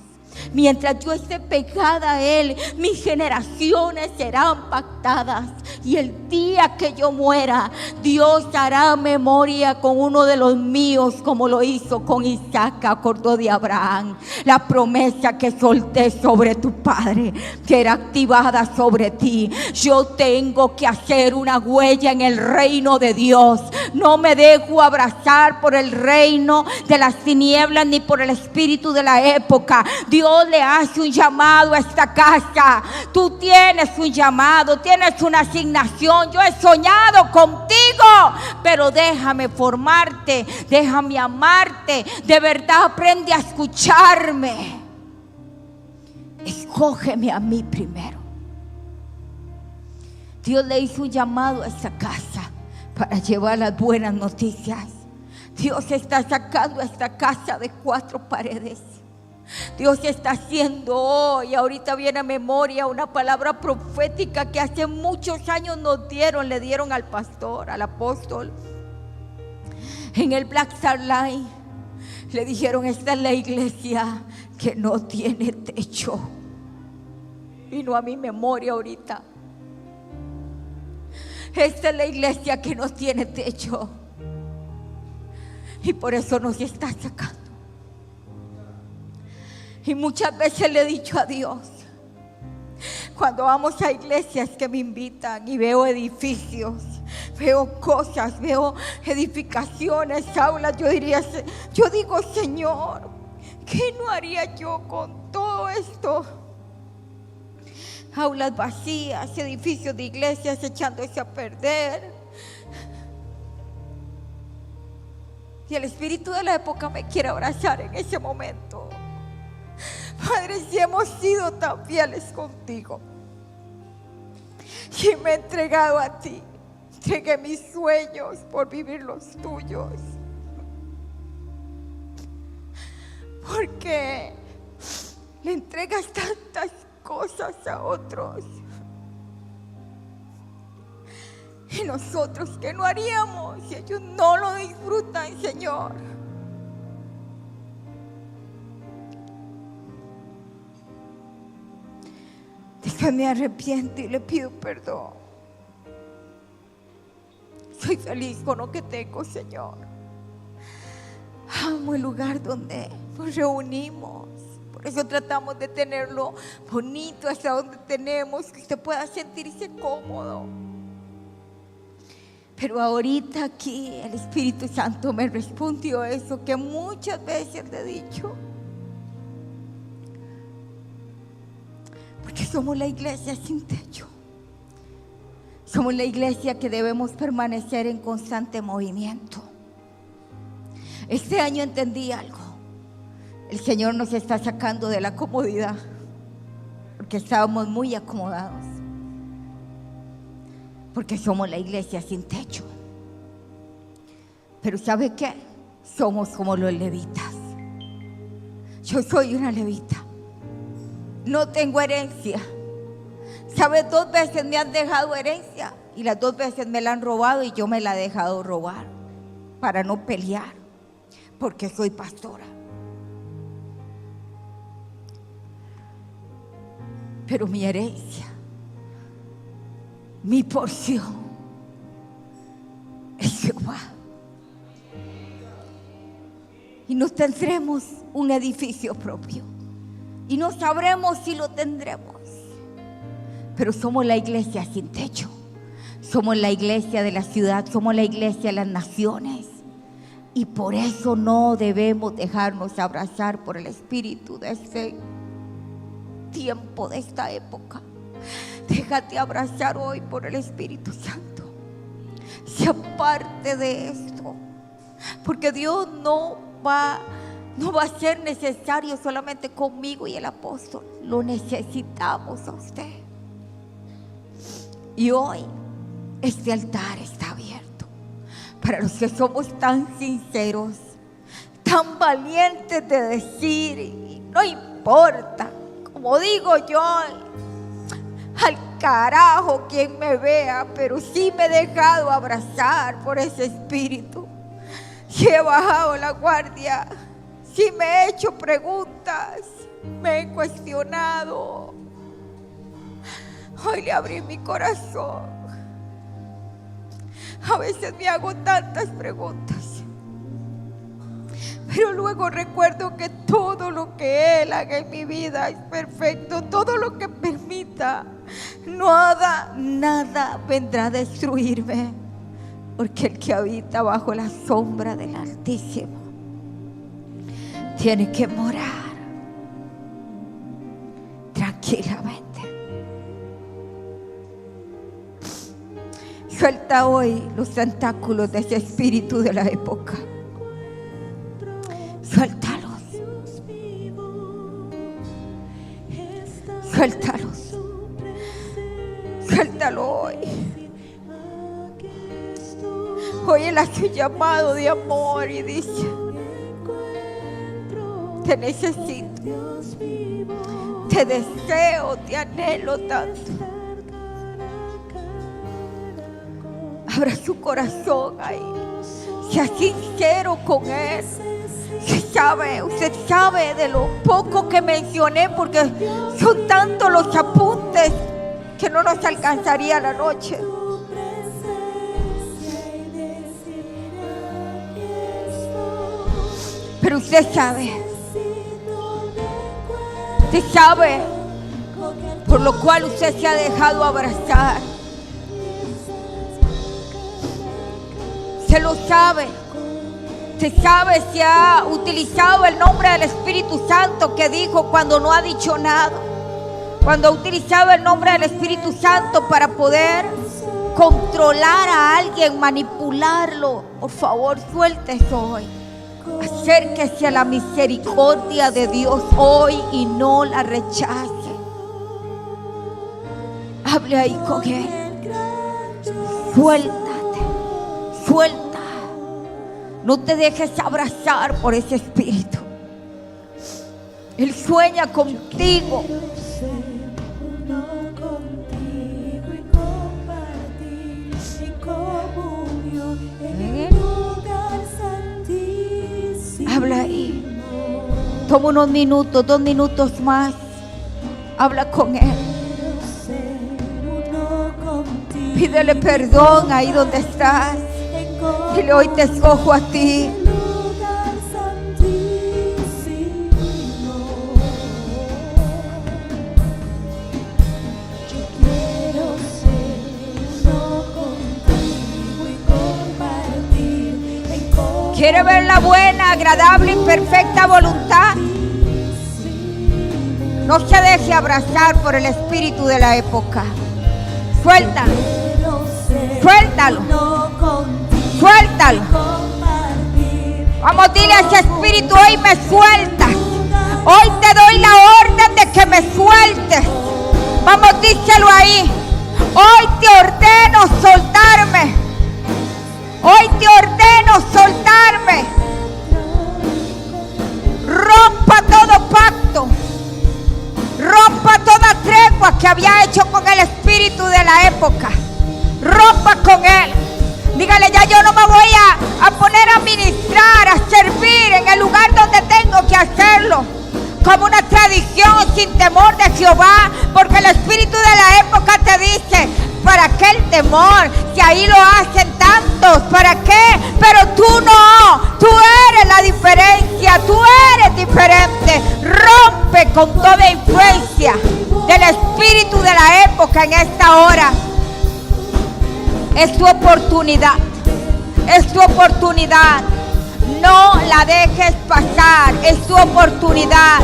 Mientras yo esté pegada a Él, mis generaciones serán pactadas. Y el día que yo muera, Dios hará memoria con uno de los míos, como lo hizo con Isaac, acordó de Abraham. La promesa que solté sobre tu padre será activada sobre ti. Yo tengo que hacer una huella en el reino de Dios. No me dejo abrazar por el reino de las tinieblas ni por el espíritu de la época. Dios le hace un llamado a esta casa. Tú tienes un llamado, tienes una asignación. Yo he soñado contigo, pero déjame formarte, déjame amarte. De verdad, aprende a escucharme. Escógeme a mí primero. Dios le hizo un llamado a esta casa para llevar las buenas noticias. Dios está sacando a esta casa de 4 paredes. Dios está haciendo hoy, ahorita viene a memoria una palabra profética que hace muchos años le dieron al pastor, al apóstol. En el Black Star Line le dijeron: esta es la iglesia que no tiene techo. Vino a mi memoria ahorita. Esta es la iglesia que no tiene techo, y por eso nos está sacando. Y muchas veces le he dicho a Dios, cuando vamos a iglesias que me invitan y veo edificios, veo cosas, veo edificaciones, aulas, yo digo: Señor, ¿qué no haría yo con todo esto? Aulas vacías, edificios de iglesias echándose a perder. Y el espíritu de la época me quiere abrazar en ese momento. Padre, si hemos sido tan fieles contigo y me he entregado a ti, entregué mis sueños por vivir los tuyos, porque le entregas tantas cosas a otros, y nosotros, ¿qué no haríamos si ellos no lo disfrutan, Señor? Me arrepiento y le pido perdón. Soy feliz con lo que tengo, Señor. Amo el lugar donde nos reunimos. Por eso tratamos de tenerlo bonito, hasta donde tenemos, que usted pueda sentirse cómodo. Pero ahorita aquí el Espíritu Santo me respondió eso que muchas veces le he dicho. Porque somos la iglesia sin techo. Somos la iglesia que debemos permanecer en constante movimiento. Este año entendí algo. El Señor nos está sacando de la comodidad, porque estábamos muy acomodados. Porque somos la iglesia sin techo. Pero ¿sabe qué? Somos como los levitas. Yo soy una levita. No tengo herencia. ¿Sabes? 2 veces me han dejado herencia y las 2 veces me la han robado, y yo me la he dejado robar para no pelear, porque soy pastora. Pero mi herencia, mi porción es Jehová. y no tendremos un edificio propio y no sabremos si lo tendremos, pero somos la iglesia sin techo, somos la iglesia de la ciudad, somos la iglesia de las naciones, y por eso no debemos dejarnos abrazar por el espíritu de este tiempo, de esta época. Déjate abrazar hoy por el Espíritu Santo. Sea parte de esto, porque Dios no va a ser necesario solamente conmigo y el apóstol. Lo necesitamos a usted. Y hoy este altar está abierto para los que somos tan sinceros, tan valientes de decir: no importa, como digo yo, al carajo quien me vea, pero sí me he dejado abrazar por ese espíritu. Sí he bajado la guardia, sí me he hecho preguntas, me he cuestionado. Hoy le abrí mi corazón. A veces me hago tantas preguntas, pero luego recuerdo que todo lo que Él haga en mi vida es perfecto. Todo lo que permita, nada vendrá a destruirme, porque el que habita bajo la sombra del Altísimo tiene que morar tranquilamente. Suelta hoy los tentáculos de ese espíritu de la época. Suéltalos. Suéltalos. Suéltalo hoy. Hoy Él hace un llamado de amor y dice: te necesito, te deseo, te anhelo tanto. Abra su corazón ahí. Sea sincero con Él. Usted sabe de lo poco que mencioné, porque son tantos los apuntes que no nos alcanzaría la noche. Pero usted sabe por lo cual usted se ha dejado abrazar. Se lo sabe. Se sabe si ha utilizado el nombre del Espíritu Santo que dijo cuando no ha dicho nada. Cuando ha utilizado el nombre del Espíritu Santo para poder controlar a alguien, manipularlo. Por favor, suelte eso hoy. Acérquese a la misericordia de Dios hoy y no la rechace. Hable ahí con Él. Suéltate, suelta. No te dejes abrazar por ese espíritu. Él sueña contigo. Habla ahí. Toma unos minutos, 2 minutos más. Habla con Él. Pídele perdón ahí donde estás. Dile: hoy te escojo a ti. ¿Quiere ver la buena, agradable y perfecta voluntad? No se deje abrazar por el espíritu de la época. Suéltalo. Suéltalo. Suéltalo. Vamos, dile a ese espíritu: hoy me sueltas. Hoy te doy la orden de que me sueltes. Vamos, díselo ahí. Hoy te ordeno soltarme. Hoy te ordeno soltarme. Rompa todo pacto. Rompa toda tregua que había hecho con el espíritu de la época. Rompa con él. Dígale: ya yo no me voy a poner a ministrar, a servir en el lugar donde tengo que hacerlo como una tradición sin temor de Jehová, porque el espíritu de la época te dice: ¿para qué el temor? Si ahí lo hacen tantos, ¿para qué? Pero tú no, tú eres la diferencia. iglesia, tú eres diferente. Rompe con toda influencia del espíritu de la época en esta hora. Es tu oportunidad. Es tu oportunidad. No la dejes pasar. Es tu oportunidad.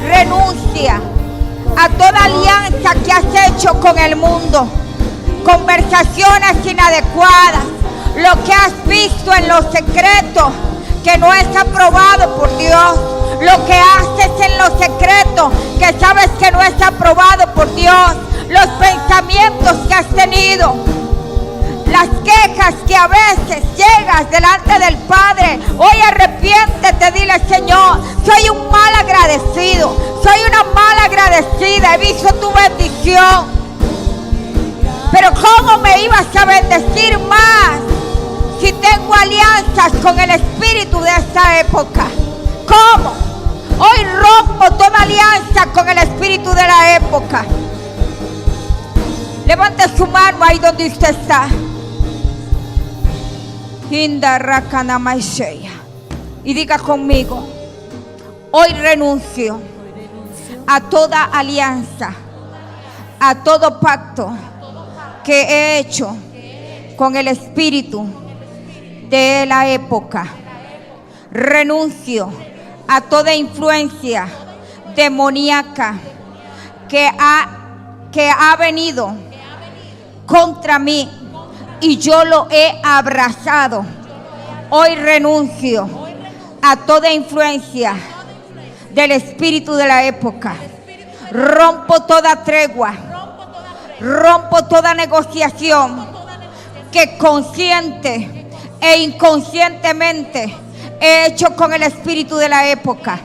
Renuncia a toda alianza que has hecho con el mundo. Conversaciones inadecuadas. Lo que has visto en lo secreto que no es aprobado por Dios. Lo que haces en lo secreto que sabes que no es aprobado por Dios. Los pensamientos que has tenido. Las quejas que a veces llegas delante del Padre. Hoy arrepiéntete, dile: Señor, soy un mal agradecido, soy una mal agradecida, he visto tu bendición, pero ¿cómo me ibas a bendecir más si tengo alianzas con el espíritu de esta época? ¿Cómo? Hoy rompo toda alianza con el espíritu de la época. Levante su mano ahí donde usted está. Y diga conmigo: hoy renuncio a toda alianza, a todo pacto que he hecho con el espíritu de la época. Renuncio a toda influencia demoníaca que ha venido contra mí y yo lo he abrazado. Hoy renuncio a toda influencia del espíritu de la época. Rompo toda tregua, rompo toda negociación que consciente e inconscientemente he hecho con el espíritu de la época.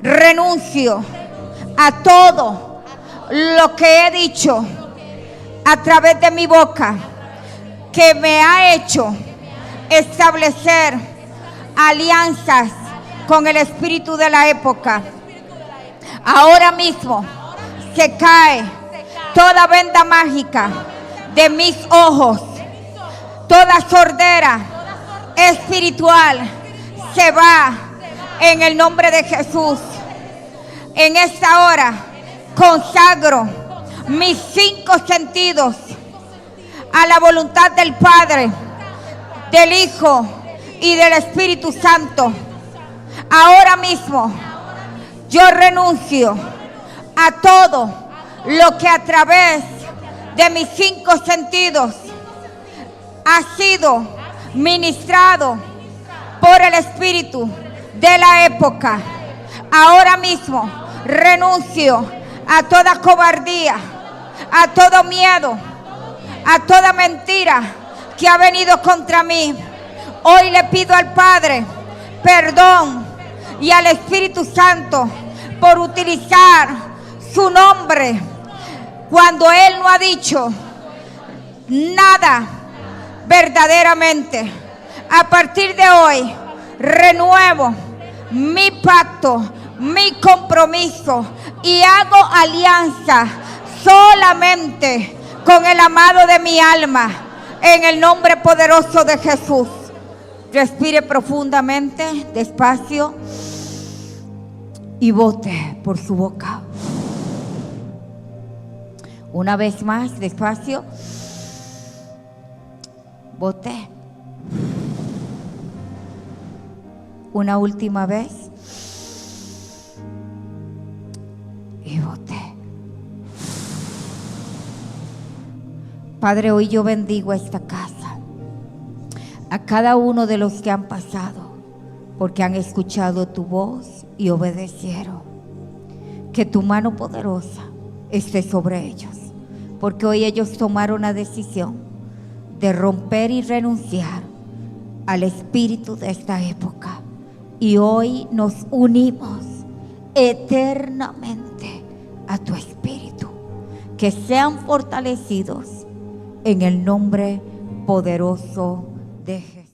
Renuncio a todo lo que he dicho a través de mi boca que me ha hecho establecer alianzas con el espíritu de la época. Ahora mismo se cae toda venda mágica de mis ojos, toda sordera espiritual se va en el nombre de Jesús. En esta hora consagro mis 5 sentidos a la voluntad del Padre, del Hijo y del Espíritu Santo. Ahora mismo yo renuncio a todo lo que a través de mis 5 sentidos ha sido ministrado por el Espíritu de la época. Ahora mismo renuncio a toda cobardía, a todo miedo, a toda mentira que ha venido contra mí. Hoy le pido al Padre perdón y al Espíritu Santo por utilizar su nombre cuando Él no ha dicho nada verdaderamente. A partir de hoy renuevo mi pacto, mi compromiso y hago alianza solamente con el amado de mi alma, en el nombre poderoso de Jesús. Respire profundamente, despacio, y bote por su boca. Una vez más, despacio, bote. Una última vez y bote. Padre, hoy yo bendigo esta casa, a cada uno de los que han pasado, porque han escuchado tu voz y obedecieron. Que tu mano poderosa esté sobre ellos, porque hoy ellos tomaron la decisión de romper y renunciar al espíritu de esta época, y hoy nos unimos eternamente a tu espíritu. Que sean fortalecidos en el nombre poderoso de Jesús.